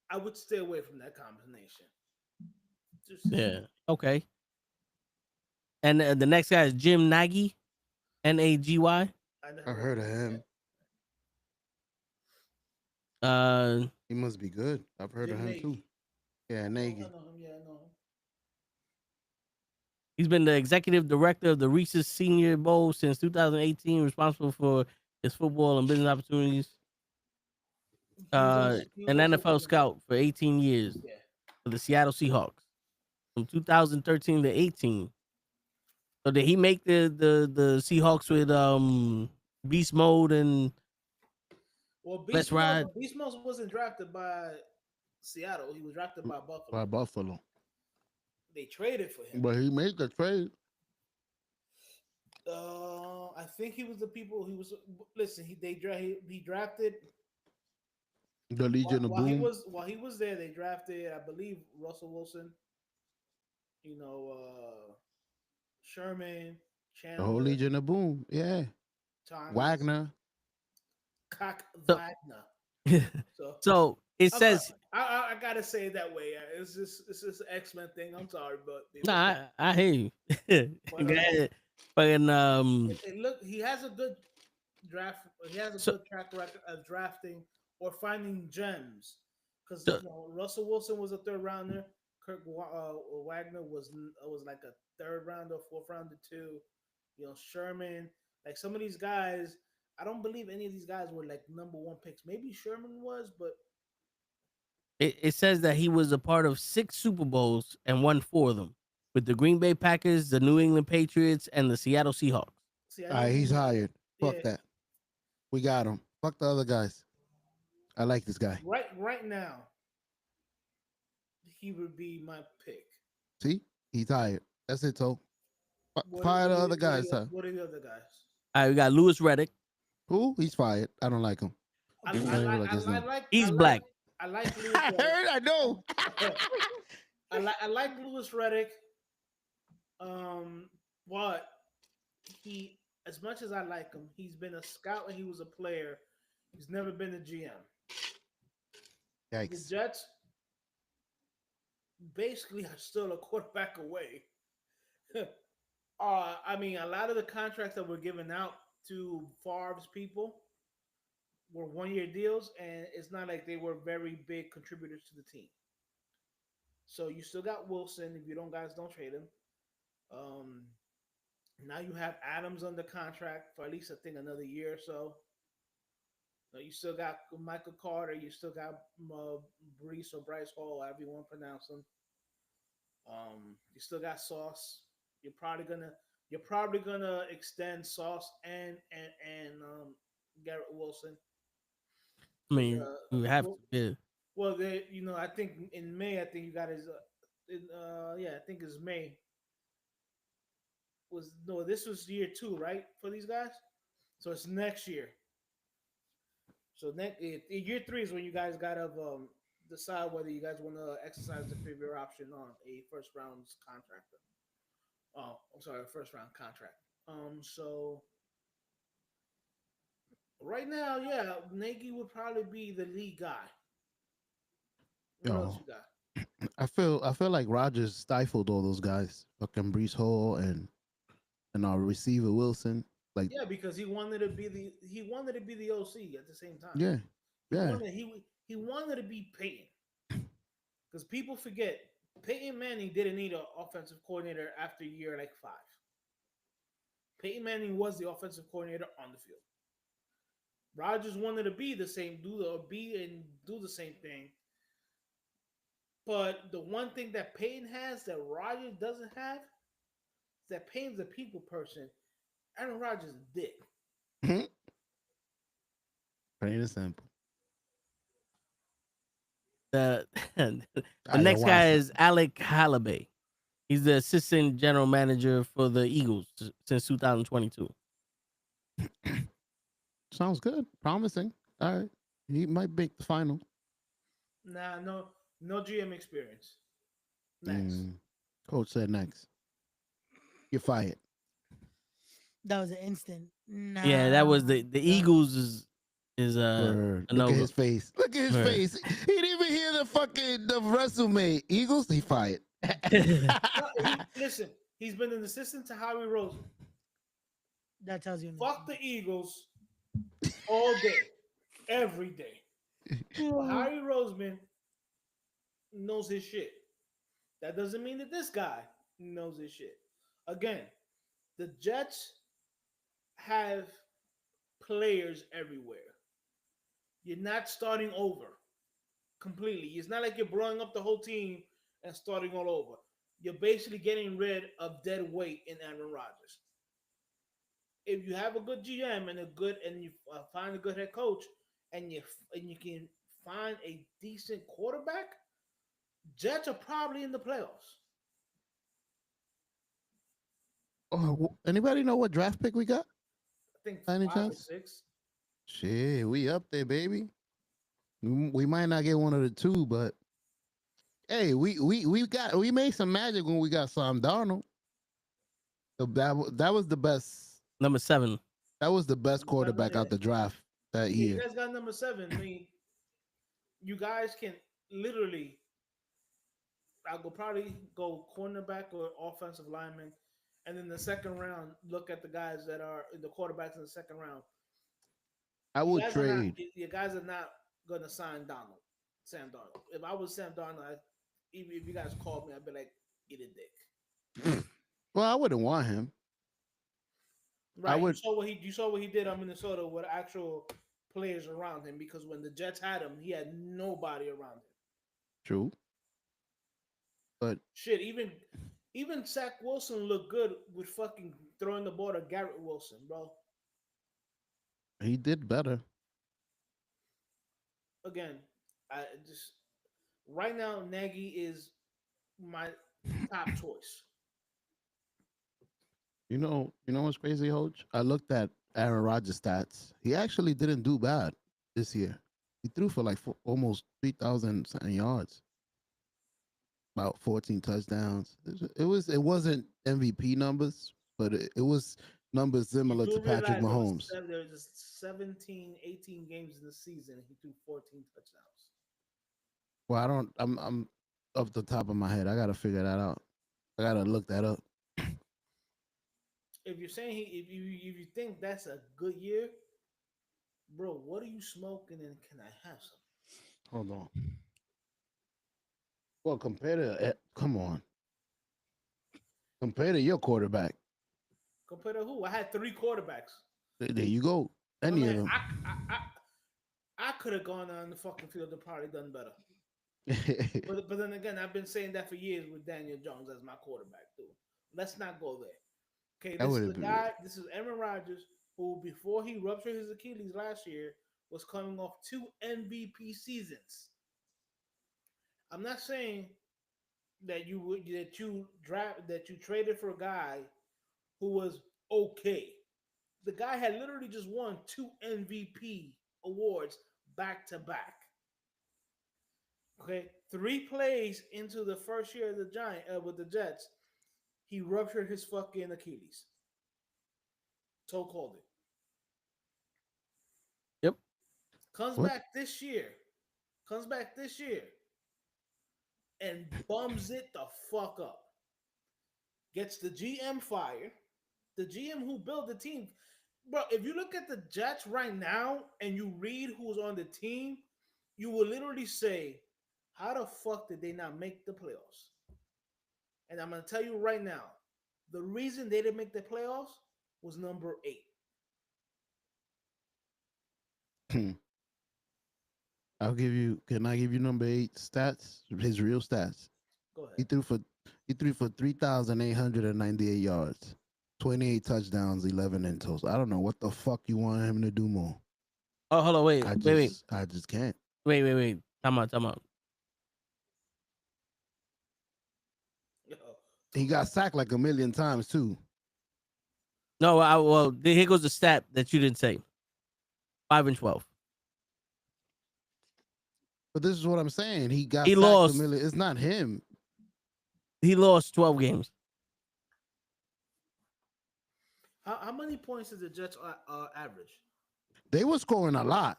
I would stay away from that combination. Yeah. Okay. And the next guy is Jim Nagy, Nagy. I heard of him. He must be good. I've heard of him too. Yeah, Nagy. I know him. Yeah, I know him. He's been the executive director of the Reese's Senior Bowl since 2018, responsible for his football and business opportunities. He was An also- NFL scout for 18 years Yeah. for the Seattle Seahawks from 2013 to 18. So did he make the Seahawks with Beast Mode and Well, Let's Ride? Beast Mode wasn't drafted by Seattle. He was drafted by Buffalo. By Buffalo. They traded for him. But he made the trade. I think he was the people. He was listen. He drafted The Legion of while he Boom. was there. They drafted, I believe, Russell Wilson. Sherman, Chandler, The whole Legion of Boom. Yeah. Thomas, Wagner. Cock So- Wagner. so it I'm says sorry. I gotta say it that way. It's just an X-Men thing. I'm sorry, but nah, I hear you. Go ahead. Fucking he has a good draft. He has a good track record of drafting or finding gems. Because Russell Wilson was a third rounder. Kirk Wagner was like a third rounder, fourth rounder too. Sherman, like some of these guys. I don't believe any of these guys were like number one picks. Maybe Sherman was, but it says that he was a part of 6 Super Bowls and won 4 of them with the Green Bay Packers, the New England Patriots, and the Seattle Seahawks. All right, he's hired. Fuck Yeah. that. We got him. Fuck the other guys. I like this guy. Right now, he would be my pick. See? He's hired. That's it, so. What Fire are the other guys, What huh? what are the other guys? All right, we got Louis Riddick. Who? He's fired. I don't like him. I Don't even like his name. He's black. I like Louis I Riddick. heard. I know. I like Louis Riddick. But he, as much as I like him, he's been a scout and he was a player. He's never been a GM. The Yikes. Jets basically are still a quarterback away. I mean, a lot of the contracts that were given out to Favre's people were 1-year deals, and it's not like they were very big contributors to the team. So you still got Wilson. If you guys don't trade him. Now you have Adams under contract for at least I think another year or so. You still got Michael Carter. You still got Brees or Bryce Hall, however you want to pronounce him. You still got Sauce. You're probably gonna extend Sauce and Garrett Wilson. I mean, we have to. Yeah. Well, I think in May, I think you got his. I think it's May. this was year 2, right, for these guys. So it's next year. So year 3 is when you guys gotta decide whether you guys want to exercise the favorite option on a first round contract. Oh, I'm sorry, first round contract. So right now, yeah, Nagy would probably be the lead guy. What else Yo, you got? I feel like Rogers stifled all those guys. Fucking Brees Hall and our receiver Wilson. Like, Yeah, because he wanted to be the OC at the same time. yeah, He yeah. wanted to be Peyton. Because people forget Peyton Manning didn't need an offensive coordinator after year like 5. Peyton Manning was the offensive coordinator on the field. Rodgers wanted to be the same, do the same thing. But the one thing that Peyton has that Rodgers doesn't have is that Peyton's a people person. Aaron Rodgers is a dick. Plain and simple. The next guy is Alec Halliday. He's the assistant general manager for the Eagles since 2022. Sounds good. Promising. All right. He might make the final. Nah, no GM experience. Next. Coach said next. You're fired. That was an instant. Nah, Yeah, that was the Eagles is Look at his face. Look at his face. He didn't even hear the resume. Eagles, he fired. Listen, he's been an assistant to Howie Roseman. That tells you. Fuck the Eagles all day, every day. But Howie Roseman knows his shit. That doesn't mean that this guy knows his shit. Again, the Jets have players everywhere. You're not starting over completely. It's not like you're blowing up the whole team and starting all over. You're basically getting rid of dead weight in Aaron Rodgers. If you have a good GM and you find a good head coach and you can find a decent quarterback, Jets are probably in the playoffs. Oh, anybody know what draft pick we got? I think Any 5 chance? or 6. Shit, we up there, baby. We might not get one of the 2, but hey, we made some magic when we got Sam Darnold. That was the best. Number 7. That was the best quarterback out the draft that year. You guys got number 7. I mean, you guys can literally. I'll probably go cornerback or offensive lineman, and then the second round, look at the guys that are the quarterbacks in the second round. I would trade. You guys are not going to sign Sam Darnold. If I was Sam Darnold, even if you guys called me, I'd be like, eat a dick. Well, I wouldn't want him. Right. You saw what he did on Minnesota with actual players around him, because when the Jets had him, he had nobody around him. True. But shit, even Zach Wilson looked good with fucking throwing the ball to Garrett Wilson, bro. He did better. Again, I just right now Nagy is my top choice. You know what's crazy, Hoach? I looked at Aaron Rodgers' stats. He actually didn't do bad this year. He threw for like almost 3,000 yards, about 14 touchdowns. It wasn't MVP numbers, but it was numbers similar to Patrick Mahomes. There was 17, 18 games in the season. He threw 14 touchdowns. Well, I'm off the top of my head. I got to figure that out. I got to look that up. If you're saying if you think that's a good year, bro, what are you smoking and can I have some? Hold on. Well, compared to your quarterback. Compared to who? I had 3 quarterbacks. There you go. Any of them. I could have gone on the fucking field and probably done better. but then again, I've been saying that for years with Daniel Jones as my quarterback too. Let's not go there. Okay, this is Aaron Rodgers, who before he ruptured his Achilles last year was coming off 2 MVP seasons. I'm not saying that you traded for a guy who was okay. The guy had literally just won 2 MVP awards back to back. Okay, 3 plays into the first year of the with the Jets, he ruptured his fucking Achilles. Toe called it. Yep. Comes What? back this year. And bums it the fuck up. Gets the GM fired. The GM who built the team. Bro, if you look at the Jets right now and you read who's on the team, you will literally say, how the fuck did they not make the playoffs? And I'm going to tell you right now, the reason they didn't make the playoffs was number 8. Can I give you number 8 stats? His real stats. Go ahead. He threw for 3,898 yards, 28 touchdowns, 11 in total. I don't know what the fuck you want him to do more. Oh, hold on, wait. I just can't. Wait. Time out. He got sacked like a million times too. No, here goes the stat that you didn't say. 5 and 12. But this is what I'm saying. He He sacked lost. a million. It's not him. He lost 12 games. How many points did the Jets average? They were scoring a lot.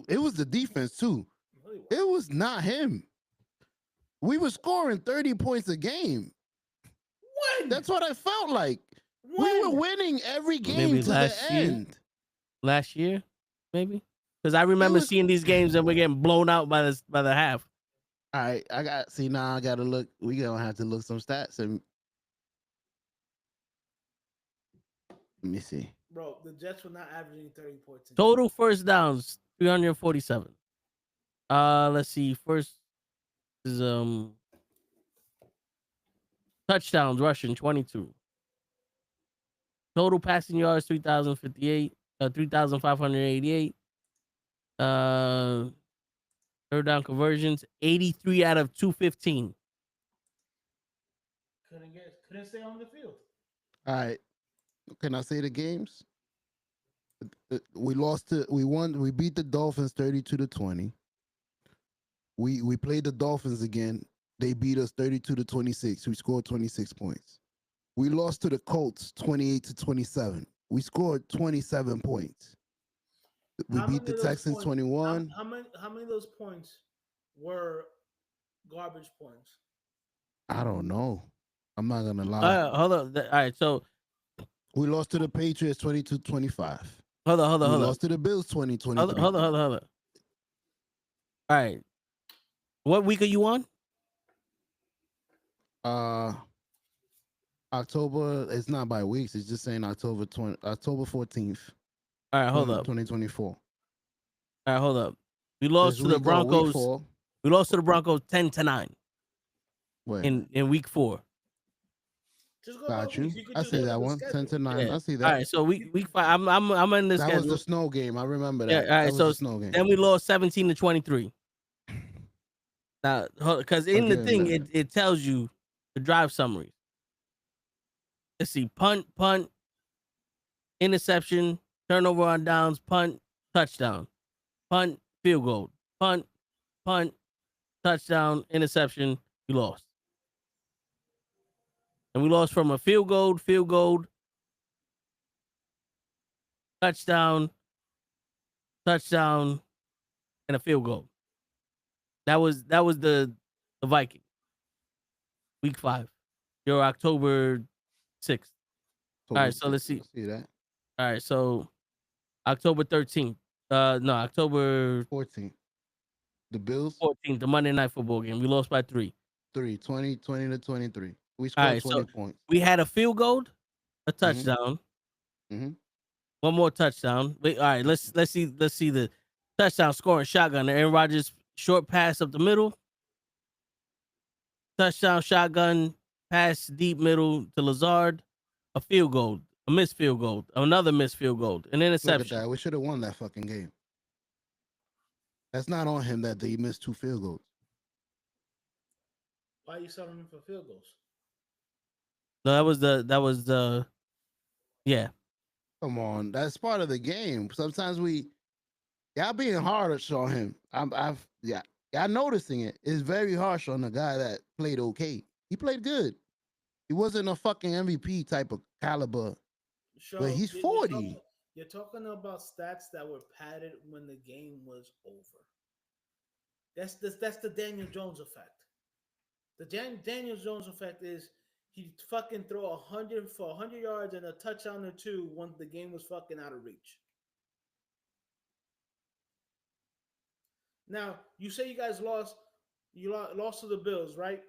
It was the defense too. It was not him. We were scoring 30 points a game. When? That's what I felt like. When? We were winning every game Maybe to the last year? end. Last year, maybe? Because I remember seeing these games and we're getting blown out by the half. All right, I gotta look. We gonna have to look some stats and let me see. Bro, the Jets were not averaging 30 points. Total first downs, 347. Let's see. First is touchdowns rushing, 22. Total passing yards, 3,058, 3,588. Third down conversions, 83 out of 215. Couldn't stay on the field. All right, can I say the games? We beat the Dolphins 32-20. We played the Dolphins again. They beat us 32-26. We scored 26 points. We lost to the Colts 28-27. We scored 27 points. We beat the Texans 21. How many of those points were garbage points? I don't know. I'm not gonna lie. Hold on. All right, so We lost to the Patriots 22-25. Hold on. We lost to the Bills 20-23. Hold on. All right. What week are you on? October. It's not by weeks. It's just saying October 14th. All right, hold up. 2024. All right, hold up. We lost to the Broncos. We lost to the Broncos 10-9 in week 4. Just go Got you. could I do see on that the one. schedule. 10-9. Yeah. I see that. All right, so week 5. I'm in the That schedule. was the snow game. I remember that. Yeah, all right, that was so the snow game. then we lost 17-23. Now, because in the thing, it tells you the drive summary. Let's see: punt, interception, turnover on downs, punt, touchdown, punt, field goal, punt, touchdown, interception. We lost, and we lost from a field goal, touchdown, and a field goal. That was the Vikings. Week 5. You're October 6th. All right, so let's see. See that. All right, so October 13th. No, October 14th. The Bills 14th, the Monday Night Football game. We lost by 3. 20-23. We All scored right, 20 points. We had a field goal, a touchdown, Mhm. one more touchdown. Wait, all right, let's see the touchdown scoring shotgun. Aaron Rodgers short pass up the middle. Touchdown shotgun pass deep middle to Lazard. A field goal, a missed field goal, another missed field goal, an Look at interception. that. We should have won that fucking game. That's not on him that they missed 2 field goals. Why are you selling them for field goals? No, that was the Yeah. Come on, that's part of the game. Sometimes y'all being harsh on him. Y'all noticing it. It's very harsh on the guy that played okay. He played good. He wasn't a fucking MVP type of caliber, but he's 40. You're talking about stats that were padded when the game was over. That's the Daniel Jones effect. The Daniel Jones effect is he fucking throw 100 for 100 yards and a touchdown or two when the game was fucking out of reach. Now you say you guys lost. You lost to the Bills, right?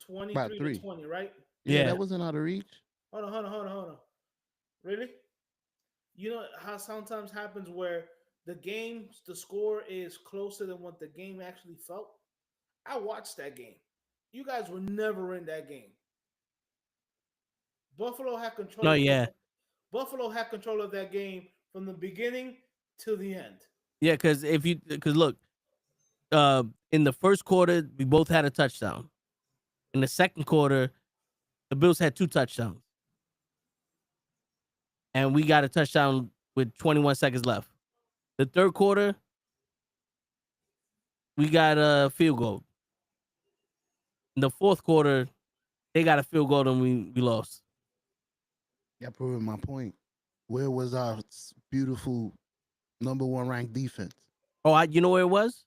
23 to 20, right? Yeah, that wasn't out of reach. Hold on. Really? You know how sometimes happens where the score is closer than what the game actually felt? I watched that game. You guys were never in that game. Buffalo had control. No, yeah. Buffalo had control of that game from the beginning to the end. Yeah, because look, in the first quarter, we both had a touchdown. In the second quarter, the Bills had 2 touchdowns. And we got a touchdown with 21 seconds left. The third quarter, we got a field goal. In the fourth quarter, they got a field goal and we lost. Yeah, proving my point. Where was our beautiful number 1 ranked defense? Oh, you know where it was?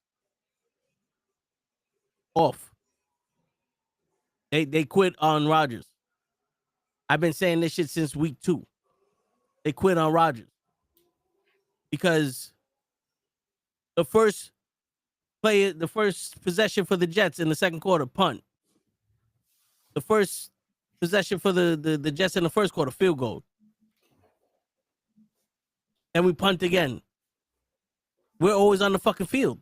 Off. They quit on Rodgers. I've been saying this shit since week 2. They quit on Rodgers because the first possession for the Jets in the second quarter, punt. The first possession for the Jets in the first quarter, field goal. And we punt again. We're always on the fucking field.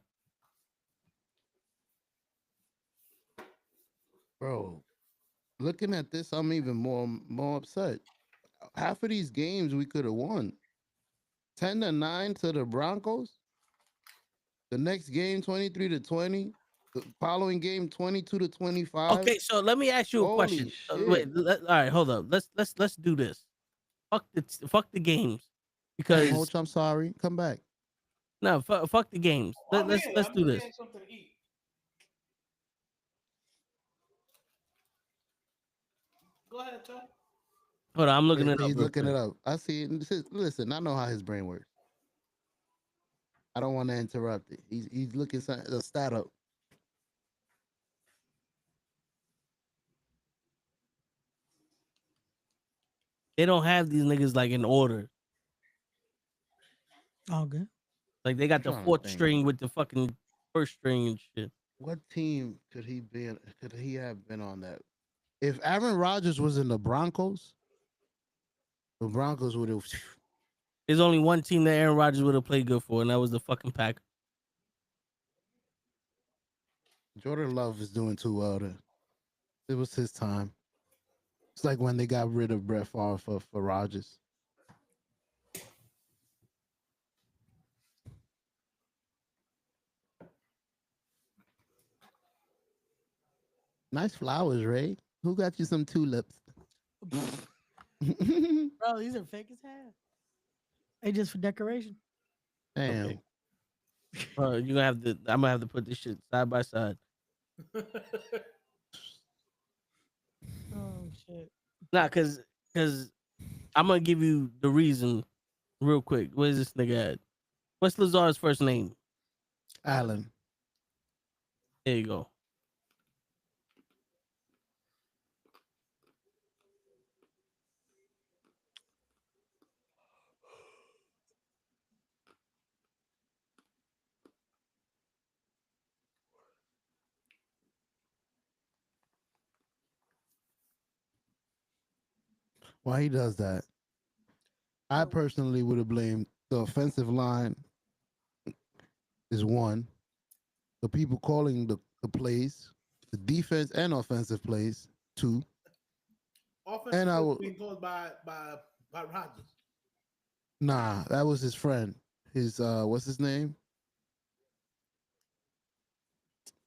Bro, looking at this, I'm even more upset. Half of these games we could have won. 10-9 to the Broncos. The next game, 23-20. The following game, 22-25. Okay, so let me ask you a question. Wait, all right, hold up. Let's do this. Fuck the games, because Coach, I'm sorry. Come back. No, fuck the games. Let's do this. Something to eat. Go ahead, Chuck. Hold on, I'm looking it up. He's looking it up. I see it. Listen, I know how his brain works. I don't want to interrupt it. He's looking the stat up. They don't have these niggas like in order. All good. Like they got the fourth string with the fucking first string and shit. What team could he be? Could he have been on that? If Aaron Rodgers was in the Broncos would have. There's only one team that Aaron Rodgers would have played good for, and that was the fucking Packers. Jordan Love is doing too well. It was his time. It's like when they got rid of Brett Favre for Rodgers. Nice flowers, Ray. Who got you some tulips? Bro, these are fake as hell. They just for decoration. Damn. Okay. I'm gonna have to put this shit side by side. Oh shit. Nah, cause I'm gonna give you the reason real quick. Where's this nigga at? What's Lazard's first name? Allen. There you go. Why he does that? I personally would have blamed the offensive line is one. The people calling the plays, the defense and offensive plays, 2. Offensive And I plays would being called by Rodgers. Nah, that was his friend. His what's his name?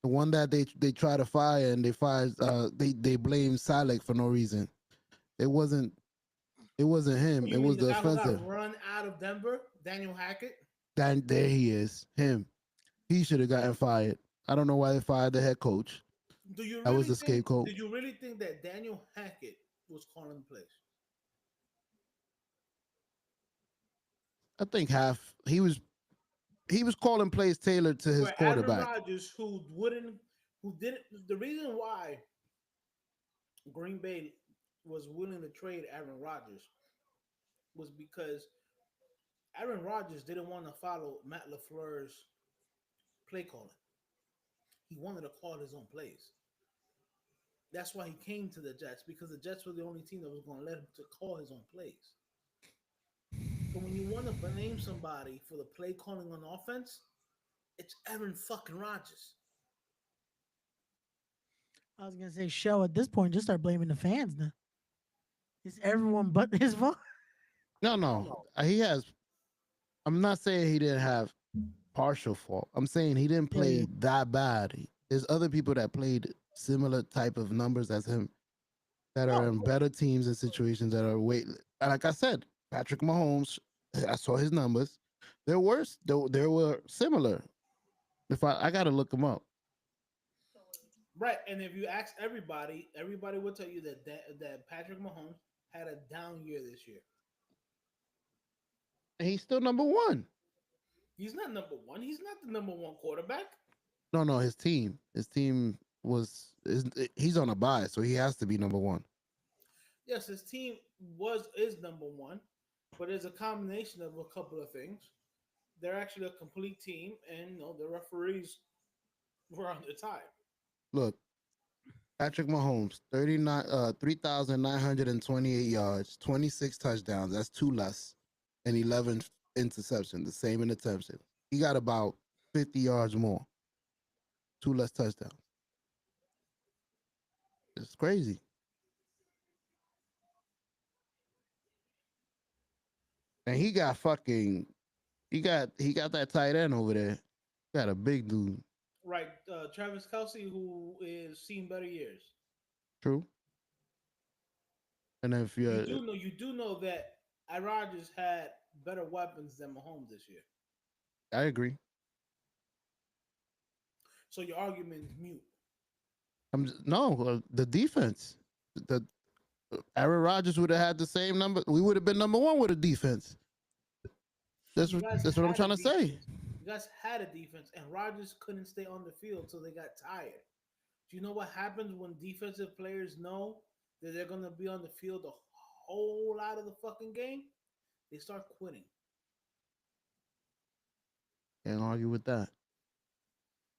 The one that they try to fire and they blame Salek for no reason. It wasn't It wasn't him. You It mean was the the guy who offensive. got run out of Denver, Daniel Hackett? Then there he is. Him. He should have gotten fired. I don't know why they fired the head coach. Do you That was really the think? scapegoat. Did you really think that Daniel Hackett was calling plays? I think he was calling plays tailored to his For Aaron quarterback. Rodgers, who didn't. The reason why Green Bay was willing to trade Aaron Rodgers was because Aaron Rodgers didn't want to follow Matt LaFleur's play calling. He wanted to call his own plays. That's why he came to the Jets, because the Jets were the only team that was going to let him to call his own plays. So when you want to blame somebody for the play calling on offense, it's Aaron fucking Rodgers. I was gonna say, show at this point, just start blaming the fans now. It's everyone but his fault. No. He has. I'm not saying he didn't have partial fault. I'm saying he didn't play Yeah. that bad. There's other people that played similar type of numbers as him that are in better teams and situations that are way. Like I said, Patrick Mahomes. I saw his numbers. They're worse. They were similar. If I got to look them up. Right, and if you ask everybody will tell you that Patrick Mahomes had a down year this year. And he's still number one. He's not number one. He's not the number one quarterback. No, his team. His team he's on a bye, so he has to be number one. Yes, his team is number one, but it's a combination of a couple of things. They're actually a complete team, and the referees were on their time. Look, Patrick Mahomes, 3,928 yards, 26 touchdowns. That's 2 less, and 11 interceptions, the same in interception. He got about 50 yards more, 2 less touchdowns. It's crazy. And he got that tight end over there. Got a big dude. Right, Travis Kelce, who is seen better years. True. And if you do know that Aaron Rodgers had better weapons than Mahomes this year. I agree. So your argument is mute. The defense. Aaron Rodgers would have had the same number. We would have been number one with a defense. That's what I'm trying to say. You guys had a defense, and Rodgers couldn't stay on the field till they got tired. Do you know what happens when defensive players know that they're going to be on the field a whole lot of the fucking game? They start quitting. Can't argue with that.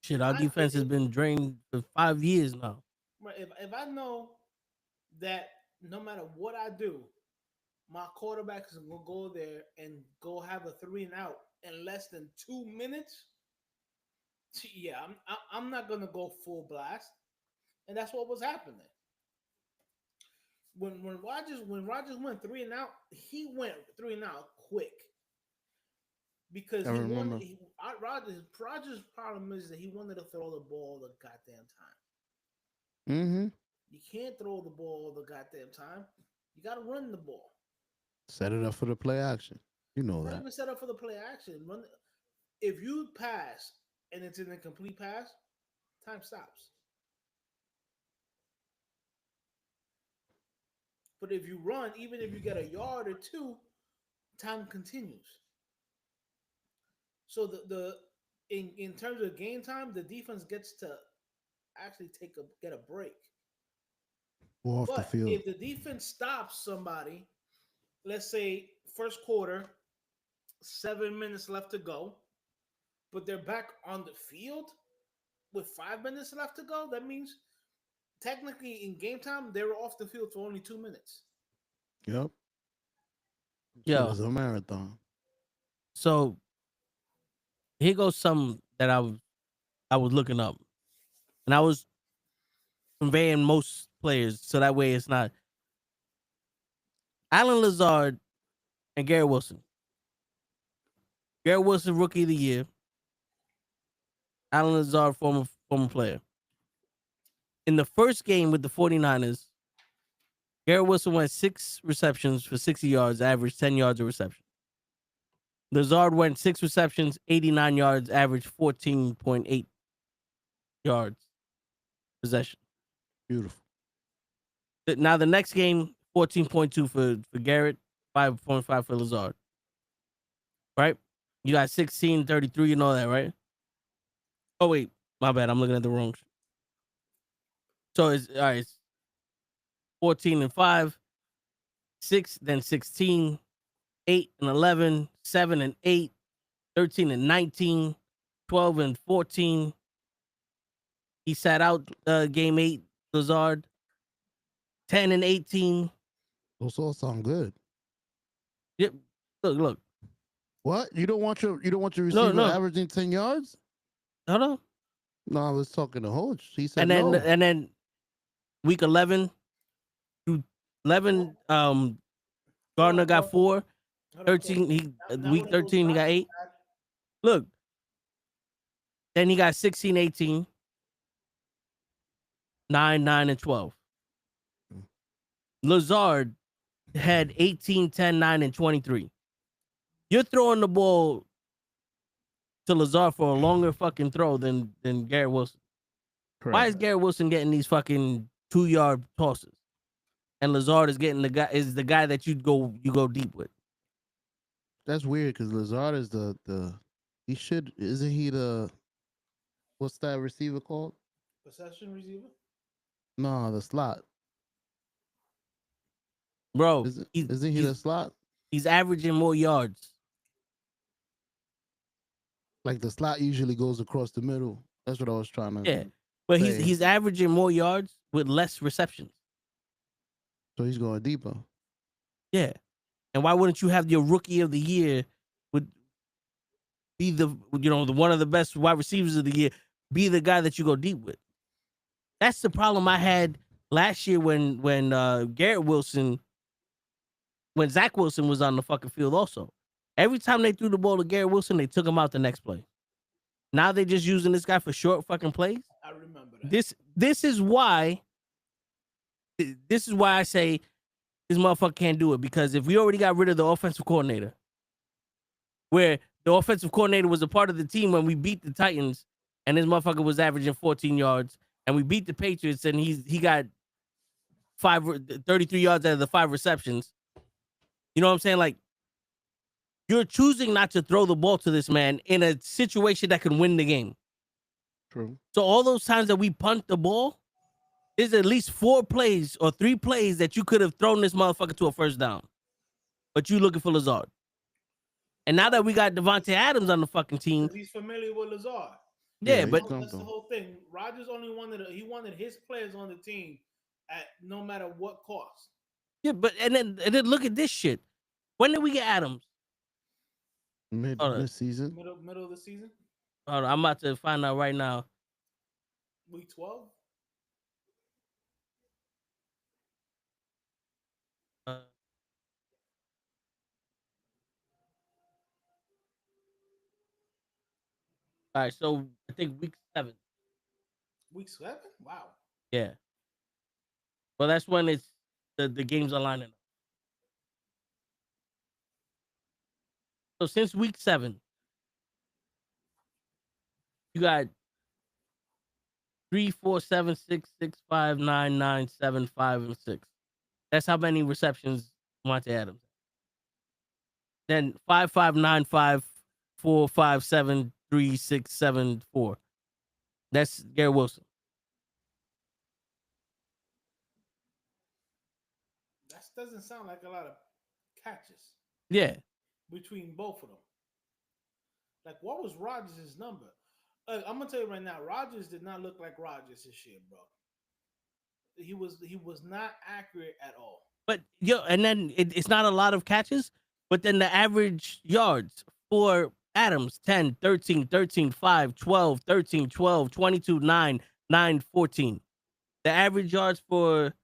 Shit, our defense has been drained for 5 years now. Right. If I know that no matter what I do, my quarterback is going to go there and go have a 3-and-out in less than 2 minutes, yeah, I'm not going to go full blast. And that's what was happening. When Rodgers went 3-and-out, he went 3-and-out quick. Because Rodgers' problem is that he wanted to throw the ball the goddamn time. Mm-hmm. You can't throw the ball the goddamn time. You got to run the ball. Set it up for the play action. You know Not that. even set up for the play action. If you pass and it's an incomplete pass, time stops. But if you run, even if you get a yard or two, time continues. So in terms of game time, the defense gets to actually get a break. Go off the field. If the defense stops somebody, let's say first quarter, 7 minutes left to go, but they're back on the field with 5 minutes left to go, that means technically in game time, they were off the field for only 2 minutes. Yep. Yeah. It was a marathon. So here goes something that I was looking up, and I was conveying most players so that way it's not Allen Lazard and Garrett Wilson. Garrett Wilson, rookie of the year. Allen Lazard, former player. In the first game with the 49ers, Garrett Wilson went 6 receptions for 60 yards, averaged 10 yards a reception. Lazard went 6 receptions, 89 yards, averaged 14.8 yards possession. Beautiful. Now the next game, 14.2 for Garrett, 5.5 for Lazard. Right? You got 16, 33, you know that, right? Oh wait, my bad. I'm looking at the wrong. So it's all right. It's 14 and 5, 6, then 16, 8 and 11, 7 and 8, 13 and 19, 12 and 14. He sat out game 8, Lazard. 10 and 18. Those all sound good. Yep. Look. What? You don't want your receiver No. averaging 10 yards? Hold on. No, I was talking to Hodge. He said And then week 11 through 11, Gardner got 4. 13, week 13, he got 8. Look. Then he got 16, 18, 9, 9, and 12. Lazard had 18, 10, 9, and 23. You're throwing the ball to Lazard for a longer fucking throw than Garrett Wilson. Correct. Why is Garrett Wilson getting these fucking 2-yard tosses, and Lazard is getting the guy that you go deep with? That's weird because Lazard is isn't he the what's that receiver called? Possession receiver? No, the slot. Bro, Isn't he the slot? He's averaging more yards. Like the slot usually goes across the middle. That's what I was trying to. Yeah, but say. he's averaging more yards with less receptions. So he's going deeper. Yeah, and why wouldn't you have your rookie of the year would be the one of the best wide receivers of the year, be the guy that you go deep with? That's the problem I had last year when Garrett Wilson, when Zach Wilson was on the fucking field also. Every time they threw the ball to Garrett Wilson, they took him out the next play. Now they're just using this guy for short fucking plays. I remember that. This is why I say this motherfucker can't do it, because if we already got rid of the offensive coordinator, where the offensive coordinator was a part of the team when we beat the Titans and this motherfucker was averaging 14 yards, and we beat the Patriots and he got 33 yards out of the 5 receptions. You know what I'm saying? Like, you're choosing not to throw the ball to this man in a situation that can win the game. True. So all those times that we punt the ball, there's at least 4 plays or 3 plays that you could have thrown this motherfucker to a first down. But you looking for Lazard. And now that we got Devontae Adams on the fucking team. He's familiar with Lazard. Yeah, but that's the whole thing. Rodgers only wanted his players on the team at no matter what cost. Yeah, but and then look at this shit. When did we get Adams? Mid season. Middle of the season. Hold on, I'm about to find out right now. Week 12. All right, so I think week 7. Week 7? Wow. Yeah. Well, that's when it's the games are lining up. So since week 7, you got 3, 4, 7, 6, 6, 5, 9, 9, 7, 5, and 6. That's how many receptions Monte Adams. Then 5, 5, 9, 5, 4, 5, 7, 3, 6, 7, 4. That's Garrett Wilson. That doesn't sound like a lot of catches. Yeah. Between both of them. Like, what was Rodgers' number? I'm gonna tell you right now, Rodgers did not look like Rodgers this year, bro. He was not accurate at all. But and then it's not a lot of catches, but then the average yards for Adams 10, 13, 13, 5, 12, 13, 12, 22, 9, 9, 14. The average yards for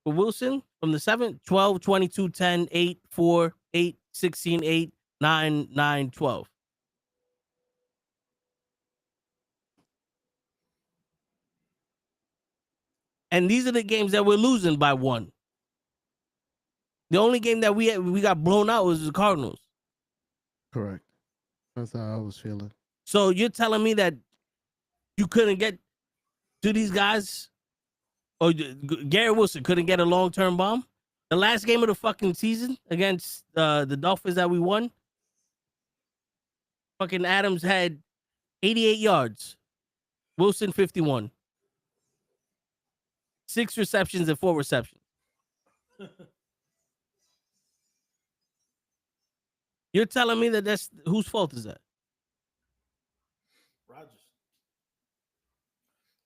Wilson from the 7, 12, 22, 10, 8, 4, 8, 16, 8, 9, 9, 12. And these are the games that we're losing by 1. The only game that we got blown out was the Cardinals. Correct. That's how I was feeling. So you're telling me that you couldn't get to these guys, or Garrett Wilson couldn't get a long-term bomb? The last game of the fucking season against the Dolphins that we won, fucking Adams had 88 yards. Wilson 51. 6 receptions and 4 receptions. You're telling me that that's whose fault is that? Rodgers.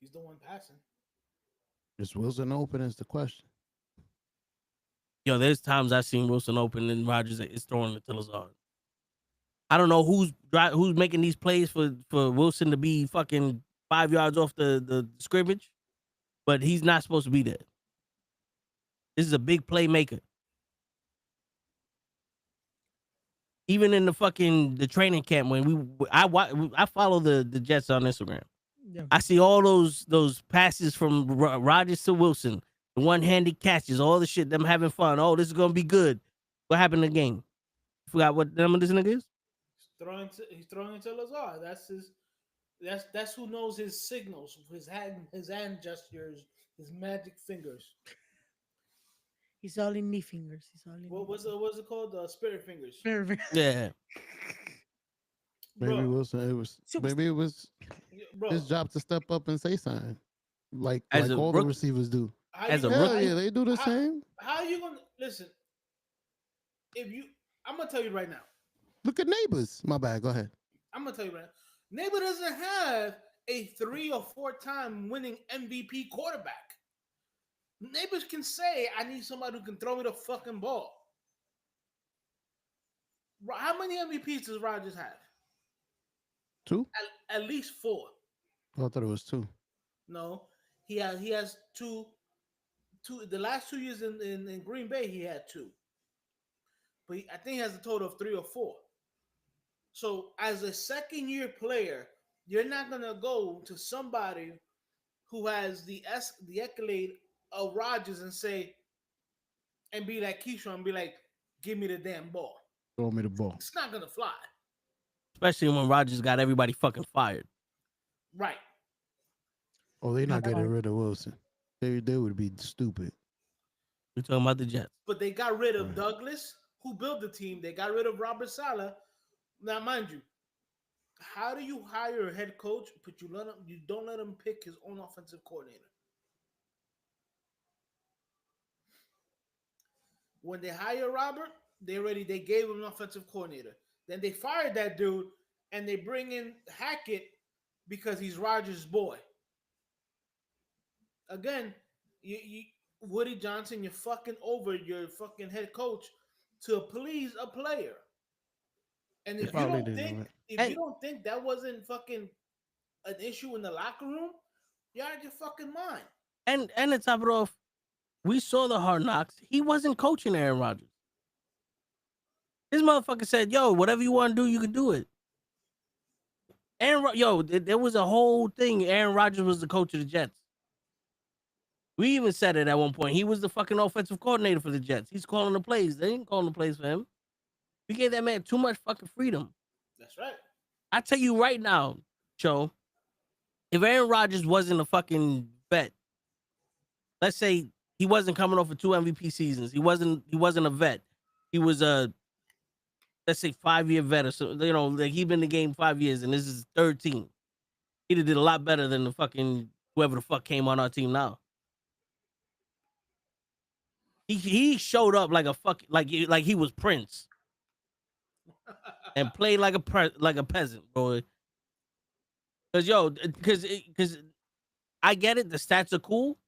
He's the one passing. Is Wilson open is the question. Yo, there's times I've seen Wilson open and Rodgers is throwing it to Lazard. I don't know who's making these plays for Wilson to be fucking 5 yards off the scrimmage, but he's not supposed to be there. This is a big playmaker. Even in the training camp when I follow the Jets on Instagram. Yeah. I see all those passes from Rodgers to Wilson, the one-handed catches, all the shit, them having fun. Oh, this is gonna be good. What happened in the game? Forgot what number this nigga is? He's throwing into Lazard. That's who knows his signals, his hand gestures, his magic fingers. He's all in knee fingers. What's it called? The spirit fingers. Spirit fingers. Yeah. Maybe Bro. Wilson. Maybe it was Bro, his job to step up and say something, like As a all the rookie. receivers do. As a Hell rookie. yeah, they do the same. How are you gonna listen? I'm gonna tell you right now. Look at Neighbors. My bad. Go ahead. I'm gonna tell you right now. Neighbor doesn't have a 3 or 4 time winning MVP quarterback. Neighbors can say, "I need somebody who can throw me the fucking ball." How many MVPs does Rodgers have? 2? At least 4. I thought it was 2. No, he has 2. The last 2 years in Green Bay, he had 2. But I think he has a total of 3 or 4. So as a second-year player, you're not gonna go to somebody who has the accolade of Rodgers and be like Keyshawn and be like, "Give me the damn ball." Throw me the ball. It's not gonna fly. Especially when Rodgers got everybody fucking fired. Right. Oh, they're not getting rid of Wilson. They would be stupid. We're talking about the Jets. But they got rid of Douglas, who built the team. They got rid of Robert Saleh. Now, mind you, how do you hire a head coach, but you don't let him pick his own offensive coordinator? When they hire Robert, they gave him an offensive coordinator. Then they fired that dude, and they bring in Hackett because he's Rodgers' boy. Again, you Woody Johnson, you're fucking over your fucking head coach to please a player. And if you don't think that wasn't fucking an issue in the locker room, you're out of your fucking mind. And to top it off, we saw the Hard Knocks. He wasn't coaching Aaron Rodgers. This motherfucker said, "Yo, whatever you want to do, you can do it." There was a whole thing. Aaron Rodgers was the coach of the Jets. We even said it at one point. He was the fucking offensive coordinator for the Jets. He's calling the plays. They ain't calling the plays for him. We gave that man too much fucking freedom. That's right. I tell you right now, Joe, if Aaron Rodgers wasn't a fucking vet, let's say he wasn't coming off of 2 MVP seasons. He wasn't a vet. He was a, let's say, 5-year vet or so. Like he'd been in the game 5 years and this is his 3rd team. He'd have did a lot better than the fucking whoever the fuck came on our team now. He showed up like a fuck like he was Prince. And played like a peasant, bro. Because I get it. The stats are cool.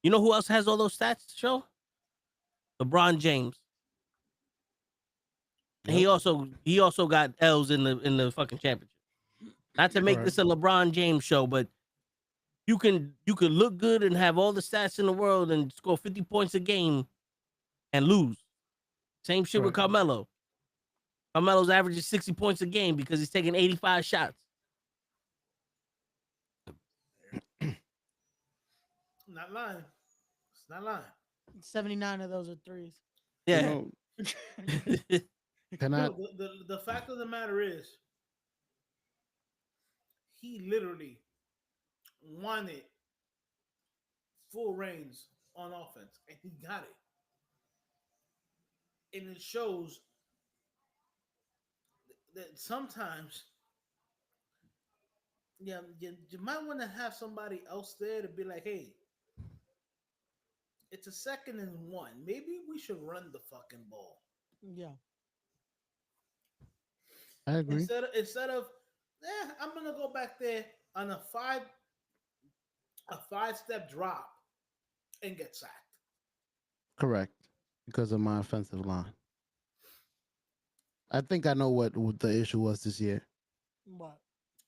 You know who else has all those stats, Joe? LeBron James. And he also got L's in the fucking championship. Not to make this a LeBron James show, but you can look good and have all the stats in the world and score 50 points a game and lose. Same shit with Carmelo. Carmelo's averaging 60 points a game because he's taking 85 shots. Not lying. It's not lying. 79 of those are threes. Yeah. know, can I? No, the fact of the matter is, he literally wanted full reins on offense, and he got it. And it shows that sometimes, yeah, you might want to have somebody else there to be like, hey, it's a 2nd and 1. Maybe we should run the fucking ball. Yeah. I agree. Instead of I'm gonna go back there on a 5-step drop and get sacked. Correct. Because of my offensive line. I think I know what the issue was this year. What?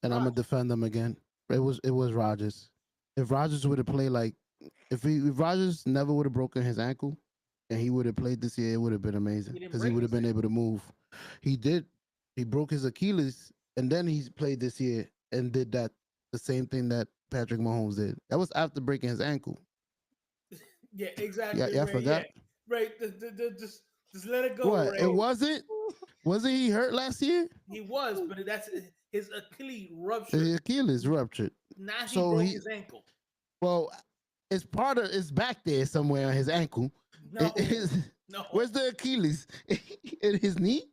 And I'm gonna defend them again. It was Rodgers. If Rodgers would have played like if Rodgers never would have broken his ankle and he would have played this year, it would have been amazing. Because he would have been able to move. He did. He broke his Achilles and then he played this year and did the same thing that Patrick Mahomes did. That was after breaking his ankle. Yeah, exactly. Yeah, I forgot. Yeah. Right. Just let it go. What? Ray. It wasn't? Wasn't he hurt last year? He was, but that's his Achilles ruptured. His Achilles ruptured. Now he broke his ankle. Well, it's back there somewhere on his ankle. No. No. Where's the Achilles? In his knee?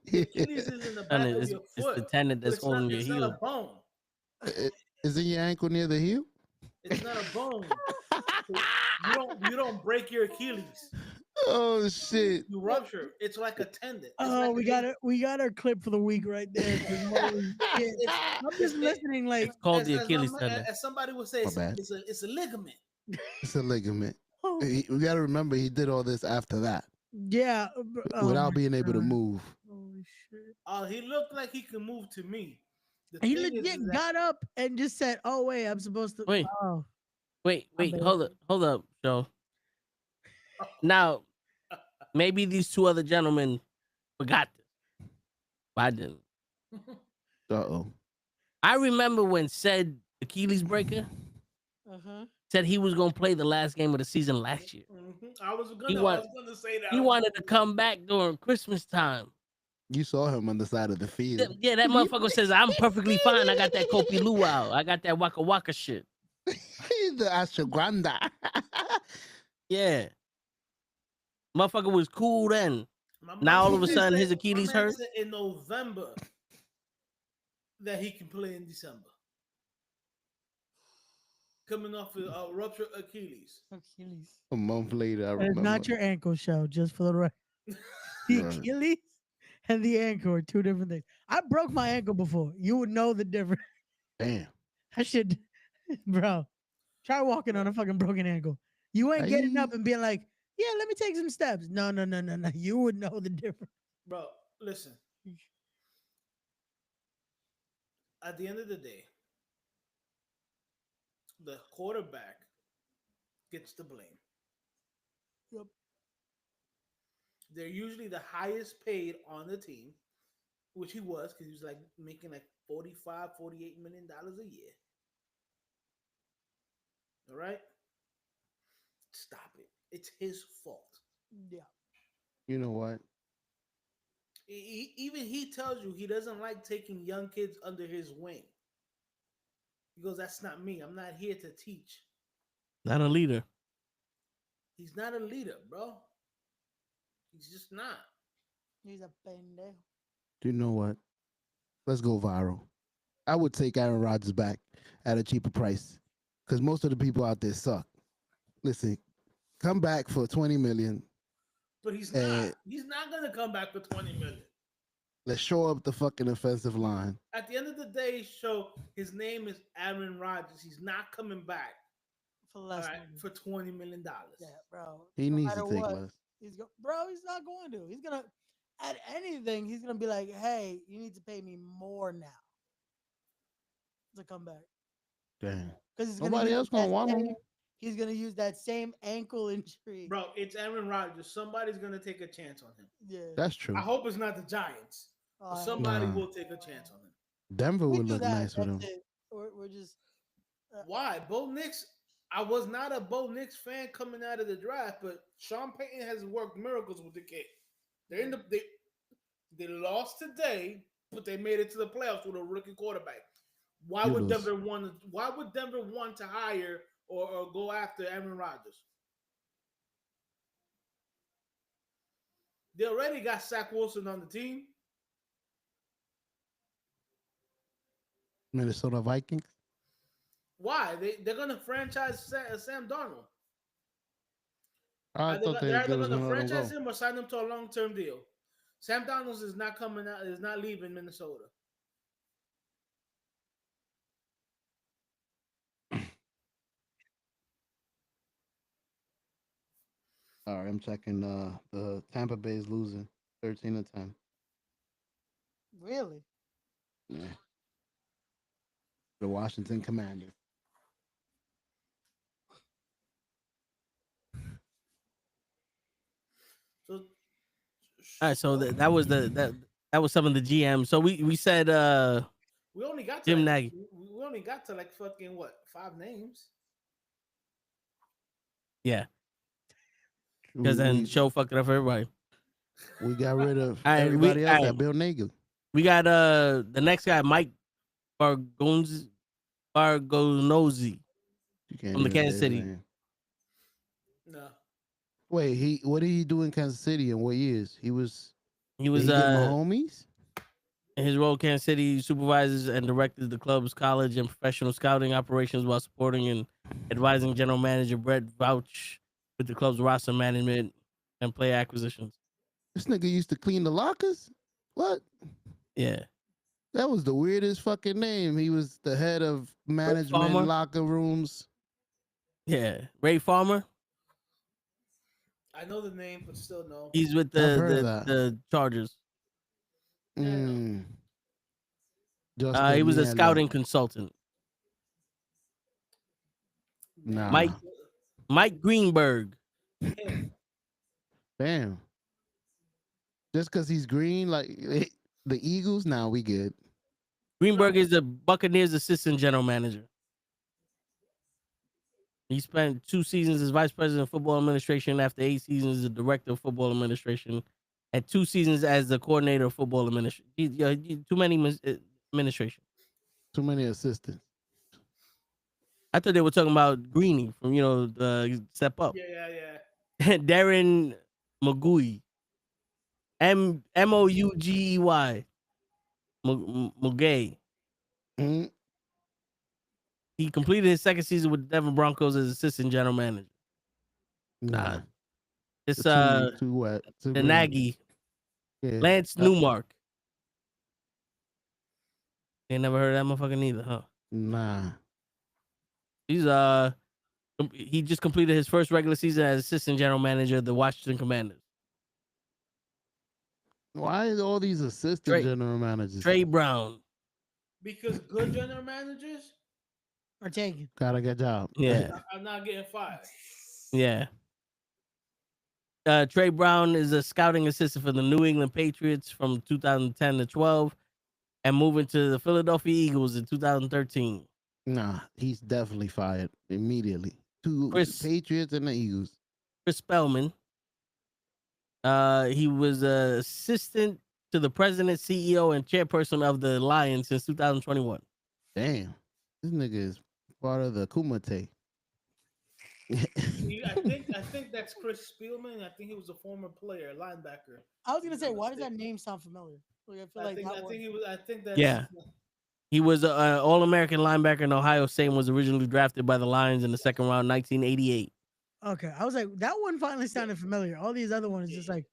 The Achilles is in the back of your foot. It's the tendon that's holding your heel. It's not a bone. Is it your ankle near the heel? It's not a bone. You don't break your Achilles. Oh shit! You rupture. It's like a tendon. Oh, we got our clip for the week right there. I'm just listening. Like it's called the Achilles tendon. As somebody would say, it's a ligament. It's a ligament. We got to remember he did all this after that. Yeah, without being able to move. Holy shit! He looked like he could move to me. He legit got up and just said, "Oh wait, I'm supposed to." Wait, oh. wait, hold up, Joe. Now, maybe these two other gentlemen forgot this, but I didn't. Uh-oh. I remember when said Achilles breaker said he was going to play the last game of the season last year. I was gonna say that. He wanted to come back during Christmas time. You saw him on the side of the field. Yeah, that motherfucker says, I'm perfectly fine. I got that Kopi Luau. I got that Waka Waka shit. The ashwagandha. Yeah. Motherfucker was cool then. Now all of a sudden his Achilles hurt. In November that he can play in December. Coming off a ruptured Achilles. A month later, I remember. It's not your ankle show, just for the record. The Achilles and the ankle are two different things. I broke my ankle before. You would know the difference. Damn. I should, bro. Try walking on a fucking broken ankle. You ain't getting up and being like, yeah, let me take some steps. No. You would know the difference. Bro, listen. At the end of the day, the quarterback gets the blame. Yep. They're usually the highest paid on the team, which he was because he was like making like $45, $48 million a year. All right? Stop it. It's his fault. Yeah. You know what? Even he tells you he doesn't like taking young kids under his wing. He goes, that's not me. I'm not here to teach. Not a leader. He's not a leader, bro. He's just not. He's a pendejo. Do you know what? Let's go viral. I would take Aaron Rodgers back at a cheaper price because most of the people out there suck. Listen, come back for $20 million. But he's not. He's not gonna come back for $20 million. Let's show up the fucking offensive line. At the end of the day, show his name is Aaron Rodgers. He's not coming back for less for $20 million. Yeah, bro. He needs to take less. He's not going to. He's gonna at anything. He's gonna be like, "Hey, you need to pay me more now to come back." Damn. Because nobody else gonna want him. He's gonna use that same ankle injury. Bro, it's Aaron Rodgers. Somebody's gonna take a chance on him. Yeah, that's true. I hope it's not the Giants. But somebody will take a chance on him. Denver would look nice with him. We're just why? Bo Nix I was not a Bo Nix fan coming out of the draft, but Sean Payton has worked miracles with the kid. They're in they lost today, but they made it to the playoffs with a rookie quarterback. Why would Denver want to hire or go after Aaron Rodgers? They already got Zach Wilson on the team. Minnesota Vikings. Why? They're gonna franchise Sam Darnold. I thought They're they either was gonna gonna let him franchise go. him or sign him to a long-term deal. Sam Darnold is not coming out. Is not leaving Minnesota. All right, I'm checking. The Tampa Bay is losing 13-10. Really? Yeah. The Washington Commanders. So, All right, so that was that was some of the GM. So we said we only got to Jim like, Nagy. we only got to like fucking what 5 names. Yeah, because then show fucked it up for everybody. We got rid of All right, everybody else. all right. That Bill Nagel. We got the next guy, Mike Bargonzi You can't from the even Kansas say his City. name. No. Wait, what did he do in Kansas City and what years? He was He was did he get Mahomes? in his role, Kansas City supervises and directed the club's college and professional scouting operations while supporting and advising general manager Brett Vouch with the club's roster management and player acquisitions. This nigga used to clean the lockers? What? Yeah. That was the weirdest fucking name. He was the head of management Farmer? locker rooms. Yeah. Ray Farmer. I know the name, but still no. He's with I've heard of that. the Chargers. Mm. He Justin was a Miele. scouting consultant. Nah. Mike Greenberg. Damn. Just because he's green, like the Eagles, now we good. Greenberg is the Buccaneers assistant general manager. He spent 2 seasons as vice president of football administration after 8 seasons as the director of football administration and 2 seasons as the coordinator of football administration. Too many administration. Too many assistants. I thought they were talking about Greeny from, the Step Up. Yeah. Darren Magui. Mougey. Mugay. Mm-hmm. He completed his second season with the Denver Broncos as assistant general manager. Nah. It's too wet. Too the green. Nagy. Yeah. Lance Newmark. Ain't never heard of that motherfucker neither, huh? Nah. He's he just completed his first regular season as assistant general manager of the Washington Commanders. Why is all these assistant general managers? Trey Brown. Because good general managers are taken. Got a good job. Yeah. I'm not getting fired. Yeah. Trey Brown is a scouting assistant for the New England Patriots from 2010 to 12 and moving to the Philadelphia Eagles in 2013. Nah, he's definitely fired immediately. Two Patriots and the Eagles. Chris Spellman. He was an assistant to the president, CEO, and chairperson of the Lions since 2021. Damn. This nigga is part of the Kumite. I think that's Chris Spielman. I think he was a former player, linebacker. I was gonna say, why does that name sound familiar? Like, I think that's Yeah. He was an All-American linebacker in Ohio State and was originally drafted by the Lions in the second round, 1988. Okay, I was like, that one finally sounded familiar. All these other ones, just like,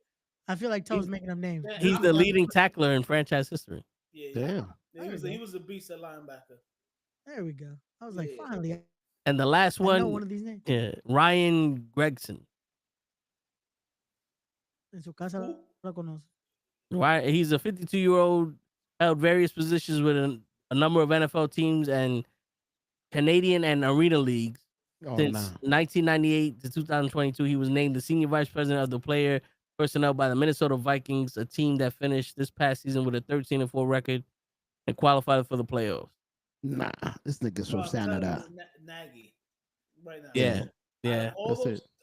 I feel like Toe's making up names. He's the leading tackler in franchise history. Yeah. Damn. He was a beast at linebacker. There we go. I was like, finally. And the last I know one, one of these names. yeah, Ryan Gregson. En su casa lo conoce. Right, he's a 52-year-old, held various positions with a number of NFL teams and Canadian and arena leagues. Since 1998 to 2022, he was named the senior vice president of the player personnel by the Minnesota Vikings, a team that finished this past season with a 13-4 record and qualified for the playoffs. Nah, this nigga's from Canada. Nagy. right now. Yeah, yeah.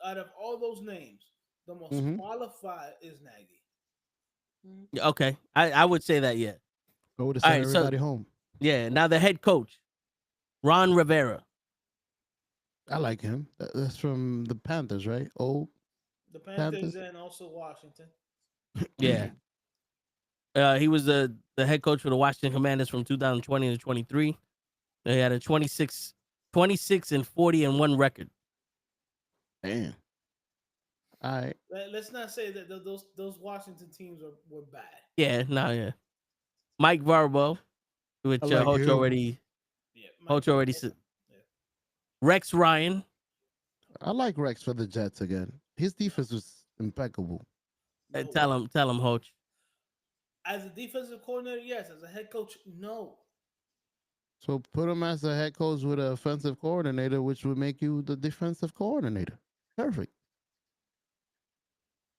Out of all those names, the most Mhm. qualified is Nagy. Okay, I would say that. Yeah. Go to All send right, so everybody home. yeah. Now the head coach, Ron Rivera. I like him. That's from the Panthers, right? Old The Panthers Panthers. and also Washington. Yeah. He was the head coach for the Washington Commanders from 2020 to 23. They had a 26 and 40-1 record. Damn. All right. Let's not say that those Washington teams were bad. Yeah, no, yeah. Mike Varbo, which I like Hoach him. already said. Rex Ryan. I like Rex for the Jets again. His defense was impeccable. Tell him, Hoach. As a defensive coordinator, yes. As a head coach, no. So put him as a head coach with an offensive coordinator, which would make you the defensive coordinator. Perfect.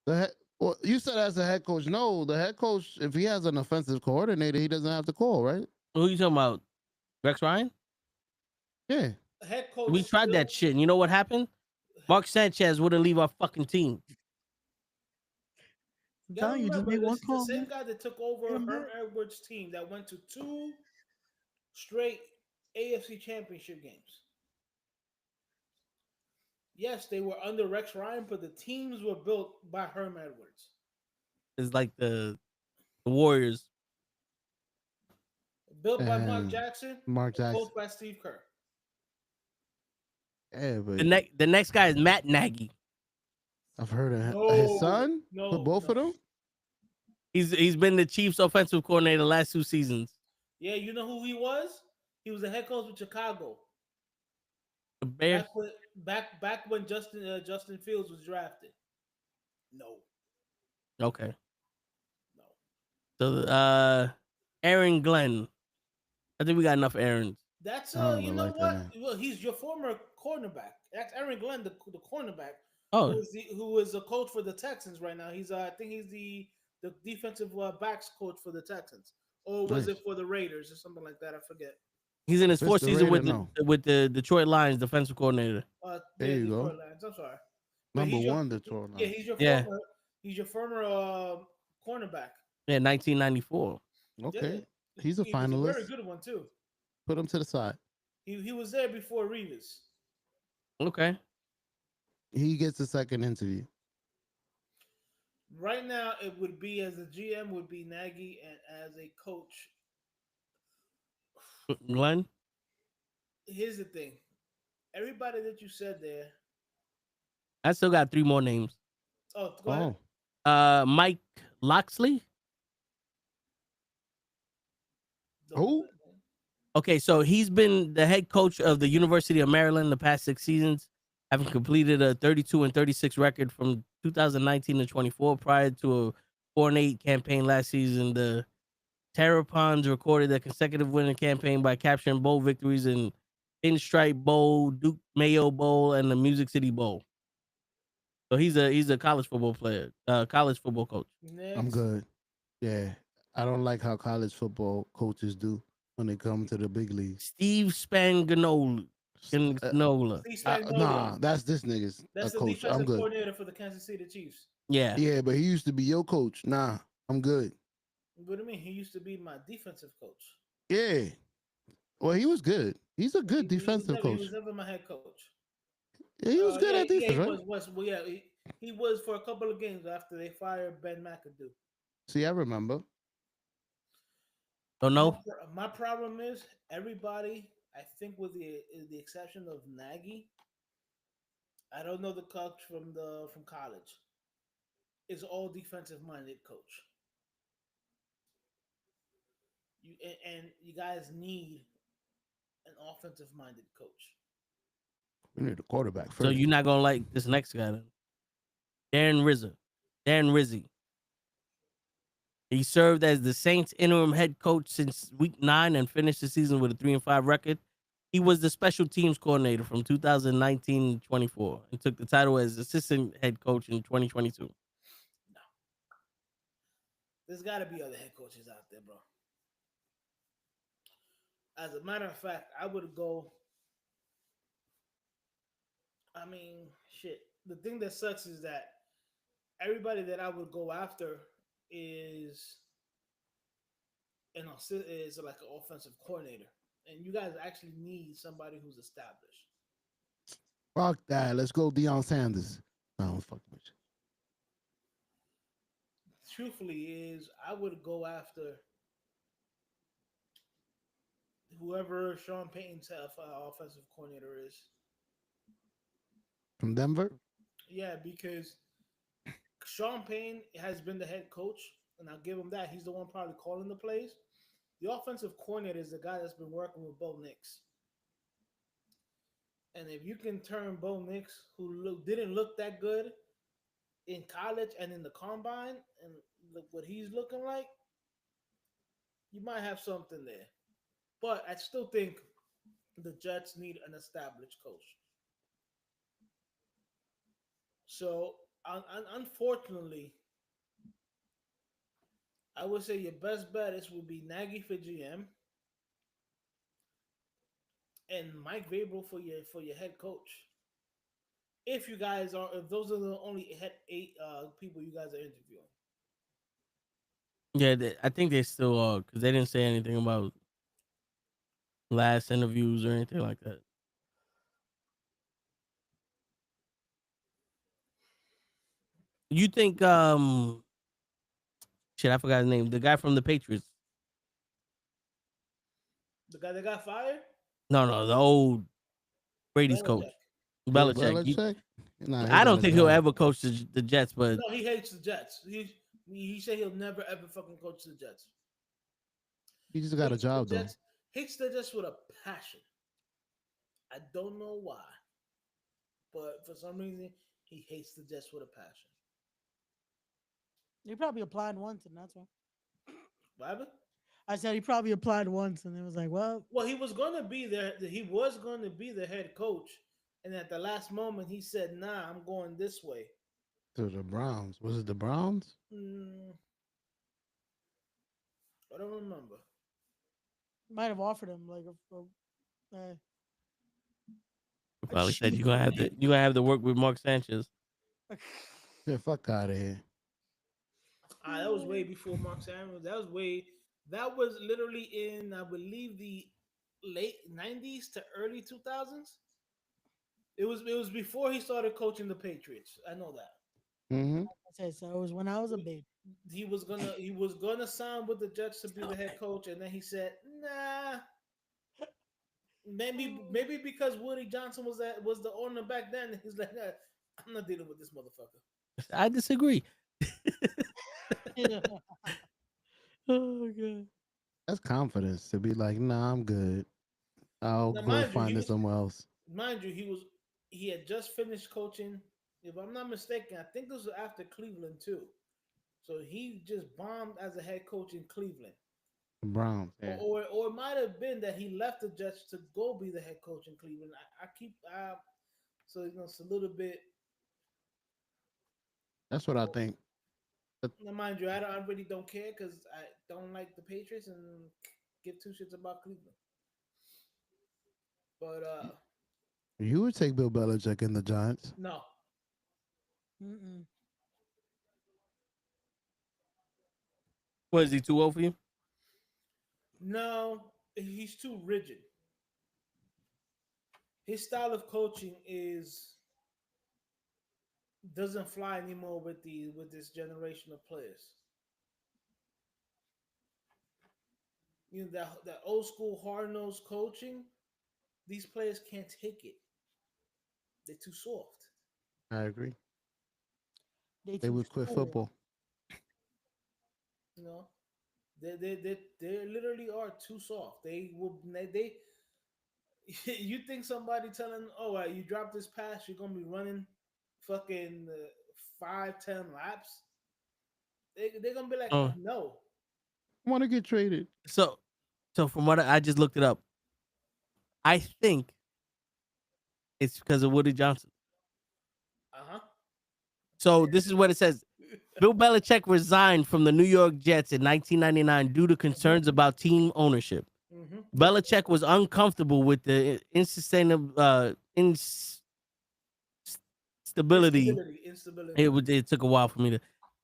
Well, you said as a head coach. No, the head coach, if he has an offensive coordinator, he doesn't have to call, right? Who you talking about? Rex Ryan? Yeah. Head coach. We tried that shit, and you know what happened? Mark Sanchez wouldn't leave our fucking team. I'm telling you, just make one call. The same guy that took over Herm Edwards' team that went to 2 straight AFC Championship games. Yes, they were under Rex Ryan, but the teams were built by Herm Edwards. It's like the Warriors. Built by Mark Jackson. Coached by Steve Kerr. Yeah, but The next guy is Matt Nagy. I've heard of his son. No, for both of them. He's been the Chiefs offensive coordinator the last 2 seasons. Yeah, you know who he was? He was the head coach with Chicago. The Bears. Back when Justin Fields was drafted. No. Okay. No. So Aaron Glenn. I think we got enough Aarons. That's you know what? Well, he's your former cornerback. That's Aaron Glenn, the cornerback. Oh, who is a coach for the Texans right now? He's I think he's the defensive backs coach for the Texans, or was it for the Raiders or something like that? I forget. He's in his 4th season with the Detroit Lions defensive coordinator. There you go. Lions, I'm sorry. Number 1 Detroit Lions. Yeah, he's your former cornerback. Yeah, 1994. Okay. Yeah. He's a finalist. Was a very good one too. Put him to the side. He was there before Revis. Okay. He gets a second interview. Right now, it would be as a GM would be Nagy, and as a coach, Glenn. Here's the thing: everybody that you said there, I still got 3 more names. Oh, go ahead. Mike Loxley. Who? Okay, so he's been the head coach of the University of Maryland the past 6 seasons, having completed a 32-36 record from 2019 to 24. Prior to a 4-8 campaign last season, the Terrapins recorded a consecutive winning campaign by capturing bowl victories in Pinstripe Bowl, Duke Mayo Bowl, and the Music City Bowl. So he's a college football player, college football coach. Next. I'm good. Yeah, I don't like how college football coaches do when they come to the big leagues. Steve Spagnuolo. Nah, that's this nigga's That's the coach. defensive I'm good. coordinator for the Kansas City Chiefs. Yeah. Yeah, but he used to be your coach. Nah, I'm good. What do you mean? He used to be my defensive coach. Yeah. Well, he was good. He's a good defensive coach. He was never my head coach. Yeah, he was good at defense, right? He was for a couple of games after they fired Ben McAdoo. See, I remember. Don't know. My problem is everybody, I think with the exception of Nagy, I don't know the coach from college, is all defensive minded coach. You guys need an offensive minded coach. We need a quarterback first. So you're not gonna like this next guy then. Darren Rizzi. He served as the Saints interim head coach since week 9 and finished the season with a 3-5 record. He was the special teams coordinator from 2019-24 and took the title as assistant head coach in 2022. No. There's got to be other head coaches out there, bro. As a matter of fact, I would go I mean, shit. The thing that sucks is that everybody that I would go after is is like an offensive coordinator, and you guys actually need somebody who's established. Fuck that. Let's go Deion Sanders. No, fuck with you. Truthfully, is I would go after whoever Sean Payton's offensive coordinator is. From Denver? Yeah, because Sean Payton has been the head coach, and I'll give him that. He's the one probably calling the plays. The offensive coordinator is the guy that's been working with Bo Nix. And if you can turn Bo Nix, who didn't look that good in college and in the combine, and look what he's looking like, you might have something there. But I still think the Jets need an established coach. So, unfortunately, I would say your best bet would be Nagy for GM and Mike Vrabel for your head coach. If those are the only eight people you guys are interviewing. Yeah, I think they still are because they didn't say anything about last interviews or anything like that. You think shit, I forgot his name. The guy from the Patriots. The guy that got fired? No, the old Brady's coach. Belichick. I don't think he'll ever coach the Jets, but no, he hates the Jets. He said he'll never ever fucking coach the Jets. He just got a job though. Hates the Jets with a passion. I don't know why, but for some reason he hates the Jets with a passion. He probably applied once, and that's why. What happened? I said he probably applied once, and it was like, well, he was going to be there. He was going to be the head coach, and at the last moment, he said, "Nah, I'm going this way." To the Browns. Was it the Browns? I don't remember. Might have offered him like probably said you're gonna have to work with Mark Sanchez. Yeah, fuck out of here. That was way before Mark Samuels. That was literally in, I believe, the late 90s to early 2000s. It was before he started coaching the Patriots. I know that. Mm-hmm. I said so. It was when I was a baby. He was gonna sign with the Jets to be the head coach, and then he said, "Nah." Maybe because Woody Johnson was the owner back then. He's like, nah, "I'm not dealing with this motherfucker." I disagree. Oh god. That's confidence to be like, nah, I'm good. I'll go find it somewhere else. Mind you, he had just finished coaching. If I'm not mistaken, I think this was after Cleveland too. So he just bombed as a head coach in Cleveland. Browns, yeah. Or it might have been that he left the Jets to go be the head coach in Cleveland. So it's a little bit. That's what I think. Now, mind you, I really don't care because I don't like the Patriots and give two shits about Cleveland. But you would take Bill Belichick in the Giants. No. Mm-mm. What, is he too old for you? No, he's too rigid. His style of coaching doesn't fly anymore with this generation of players. You know, that old school hard-nosed coaching, these players can't take it. They're too soft. I agree. They would quit football. You know, they literally are too soft. They you think somebody telling, "Oh, you drop this pass, you're gonna be running fucking 5-10 laps." They're gonna be like, "No, I want to get traded." So from what I just looked it up, I think it's because of Woody Johnson. So this is what it says. Bill Belichick resigned from the New York Jets in 1999 due to concerns about team ownership. Belichick was uncomfortable with the stability. Instability. It took a while for me to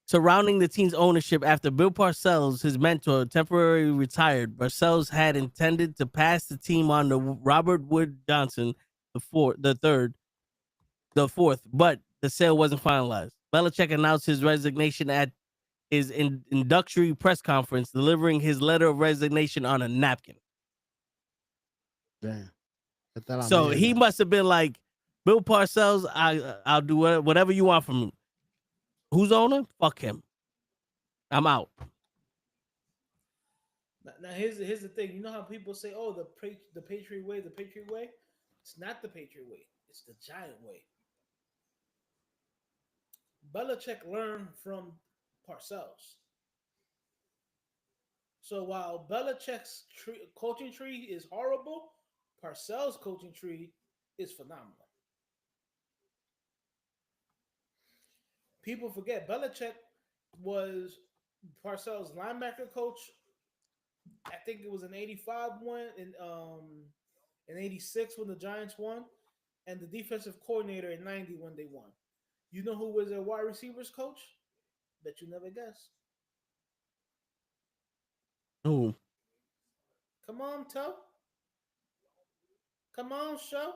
surrounding the team's ownership after Bill Parcells, his mentor, temporarily retired. Parcells had intended to pass the team on to Robert Wood Johnson, the fourth, but the sale wasn't finalized. Belichick announced his resignation at his inductory press conference, delivering his letter of resignation on a napkin. Damn. So he must have been like, Bill Parcells, I'll do whatever you want from me. Who's owner? Fuck him. I'm out. Now here's the thing. You know how people say, "Oh, the Patriot way, the Patriot way." It's not the Patriot way. It's the Giant way. Belichick learned from Parcells. So while Belichick's coaching tree is horrible, Parcells' coaching tree is phenomenal. People forget Belichick was Parcells' linebacker coach. I think it was an 85 one in 86 when the Giants won, and the defensive coordinator in 90 when they won. You know who was their wide receivers coach? Bet you never guess. Who? Come on, Toe. Come on, show.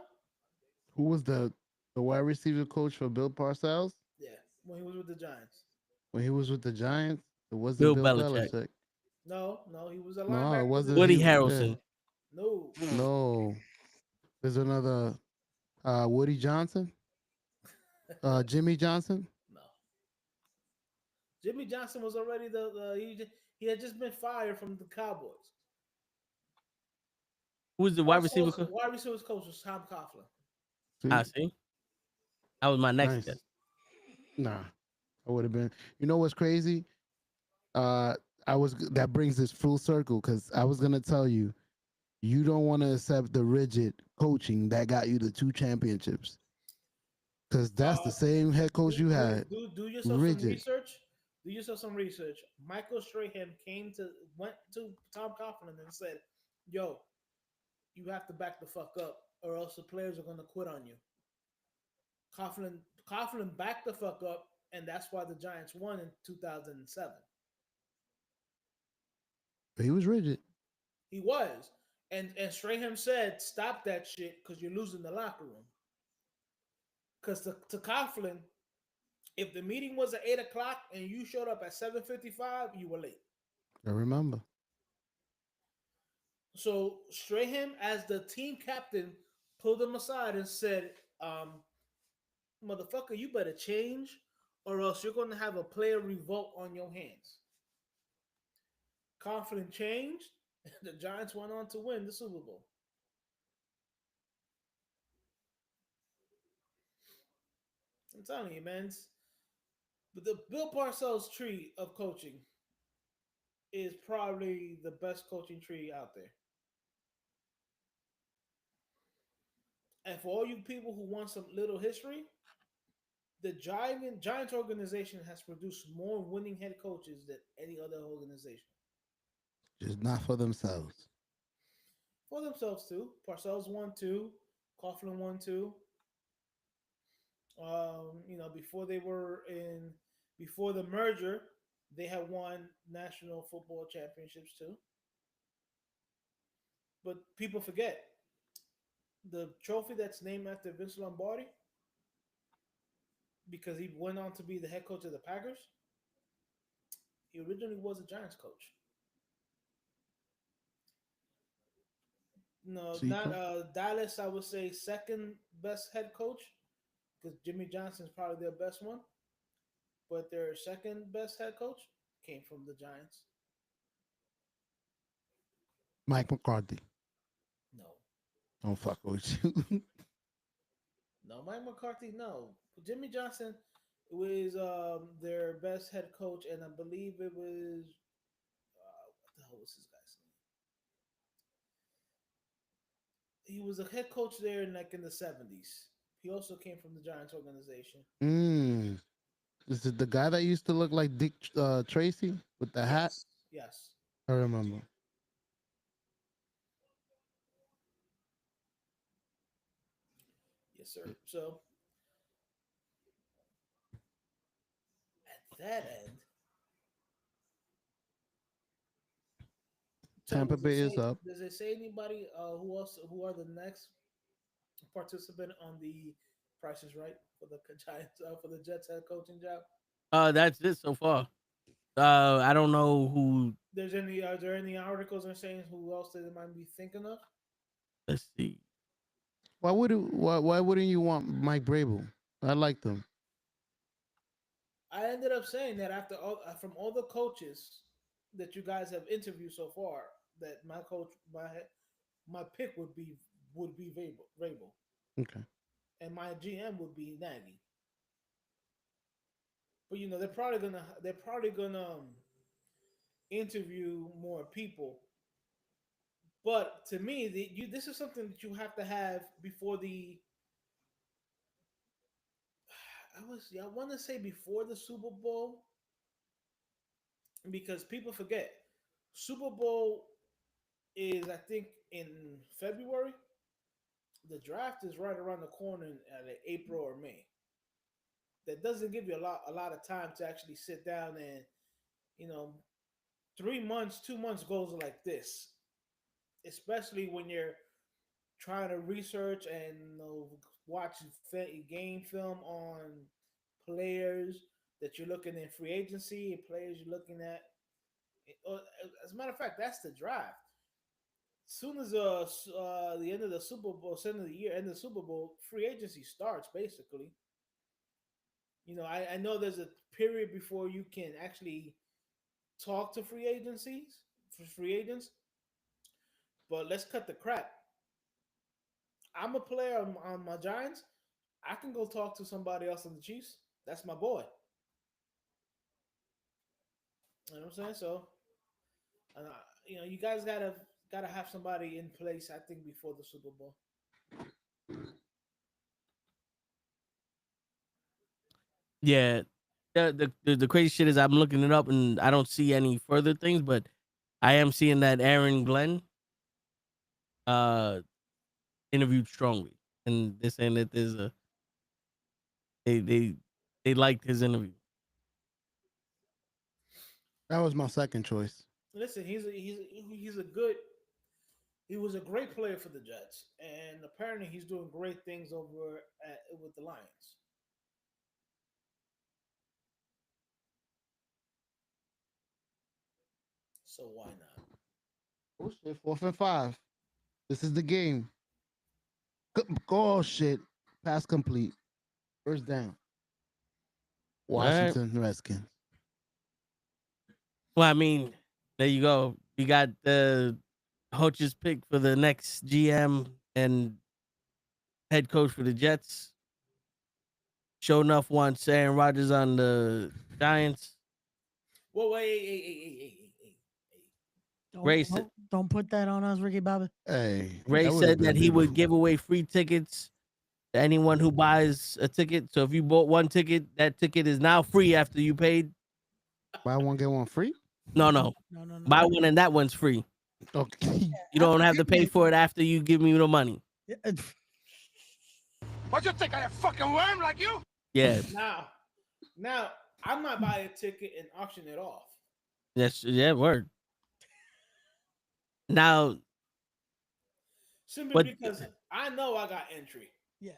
Who was the wide receiver coach for Bill Parcells? Yeah, when he was with the Giants. When he was with the Giants, it wasn't Bill Bill Belichick. Belichick. No, he was a No, linebacker. it wasn't. Woody he- Harrelson. No. yeah. No. There's another Woody Johnson. Jimmy Johnson. No. Jimmy Johnson was already he had just been fired from the Cowboys. Who was the wide receiver? Wide receivers coach was Tom Coughlin. I see. That was my next Nice. guess. Nah, I would have been. You know what's crazy? That brings this full circle because I was gonna tell you, you don't want to accept the rigid coaching that got you the 2 championships. Because that's the same head coach you had. Do yourself rigid. some research. Do yourself some research. Michael Strahan went to Tom Coughlin and said, "Yo, you have to back the fuck up, or else the players are gonna quit on you." Coughlin backed the fuck up, and that's why the Giants won in 2007. But he was rigid. He was, and Strahan said, "Stop that shit, because you're losing the locker room." Because to Coughlin, if the meeting was at 8:00 and you showed up at 7:55, you were late. I remember. So Strahan, as the team captain, pulled him aside and said, "Motherfucker, you better change, or else you're going to have a player revolt on your hands." Coughlin changed. The Giants went on to win the Super Bowl. I'm telling you, man. But the Bill Parcells tree of coaching is probably the best coaching tree out there. And for all you people who want some little history, the Giants organization has produced more winning head coaches than any other organization. Just not for themselves. For themselves too. Parcells won 2. Coughlin won 2. Before the merger, they had won national football championships too. But people forget the trophy that's named after Vince Lombardi, because he went on to be the head coach of the Packers. He originally was a Giants coach. No, not Dallas. I would say second best head coach, because Jimmy Johnson is probably their best one. But their second best head coach came from the Giants. Mike McCarthy. No. Don't fuck with you. No, Mike McCarthy, no. Jimmy Johnson was their best head coach, and I believe it was what the hell was his guy's name? He was a head coach there in the 70s. He also came from the Giants organization. Is it the guy that used to look like Dick Tracy with the hat? Yes. I remember. Yes, sir. So that end. So Tampa Bay is up. Does it say anybody who are the next participant on the Price is Right for the Giants for the Jets head coaching job? That's it so far. I don't know who. Are there any articles or saying who else they might be thinking of? Let's see. Why wouldn't you want Mike Vrabel? I like them. I ended up saying that from all the coaches that you guys have interviewed so far, that my pick would be Vrabel, Okay. and my GM would be Nagy. But they're probably gonna interview more people. But to me, this is something that you have to have before the. I want to say before the Super Bowl, because people forget Super Bowl is, I think, in February. The draft is right around the corner in April or May. That doesn't give you a lot of time to actually sit down and 2 months goes like this, especially when you're trying to research and watch game film on players that you're looking in free agency, players you're looking at. As a matter of fact, that's the draft. As soon as the end of the Super Bowl, end of the year, end of the Super Bowl, free agency starts basically. I know there's a period before you can actually talk to free agents, but let's cut the crap. I'm a player on my Giants. I can go talk to somebody else on the Chiefs. That's my boy. You know what I'm saying? So, you guys gotta have somebody in place, I think, before the Super Bowl. Yeah, the crazy shit is I'm looking it up and I don't see any further things, but I am seeing that Aaron Glenn interviewed strongly, and they're saying that there's they liked his interview. That was my second choice. Listen, he was a great player for the Jets, and apparently he's doing great things with the Lions. So why not? Oh shit, 4th and 5. This is the game. Oh shit. Pass complete. First down. Washington Redskins. Well, I mean, there you go. You got the Hoach's pick for the next GM and head coach for the Jets. Sure enough, wants Aaron Rodgers on the Giants. Well, hey. Don't put that on us, Ricky Bobby. Hey. Ray said that he would give away free tickets to anyone who buys a ticket. So if you bought one ticket, that ticket is now free after you paid. Buy one, get one free? No. Buy one and that one's free. Okay. You don't have to pay for it after you give me the money. What you think, I a fucking worm like you? Yeah. Now, I might buy a ticket and auction it off. Yeah, word. Now, simply because I know I got entry. Yeah.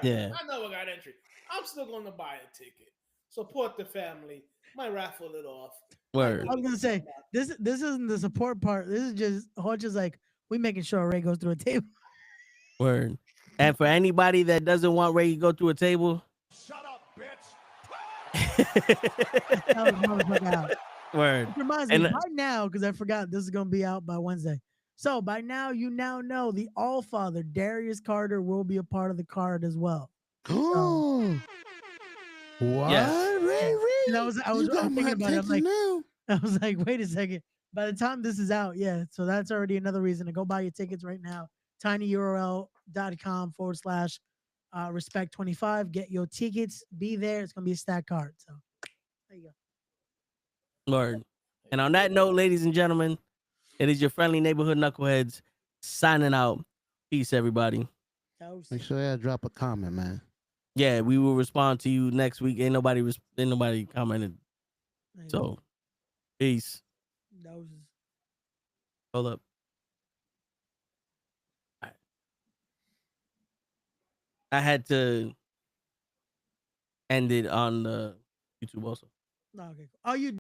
Yeah. I know I got entry. I'm still going to buy a ticket. Support the family. Might raffle it off. Word. I was gonna say this isn't the support part. This is just Hodge is like we making sure Ray goes through a table. Word. And for anybody that doesn't want Ray to go through a table, shut up, bitch. Word. It reminds me by now, because I forgot this is gonna be out by Wednesday. So by now you now know the Allfather Darius Carter will be a part of the card as well. Oh. What? Yes. Ray. And I was thinking about it. I'm like, I was like, wait a second. By the time this is out, yeah. So that's already another reason to go buy your tickets right now. tinyurl.com/respect25. Get your tickets. Be there. It's gonna be a stacked card. So there you go. Word. And on that note, ladies and gentlemen, it is your friendly neighborhood knuckleheads signing out. Peace, everybody. Make sure you drop a comment, man. Yeah, we will respond to you next week. Ain't nobody commented. Hey, So, peace. that was Hold up. All right. I had to end it on YouTube also. okay. Oh, you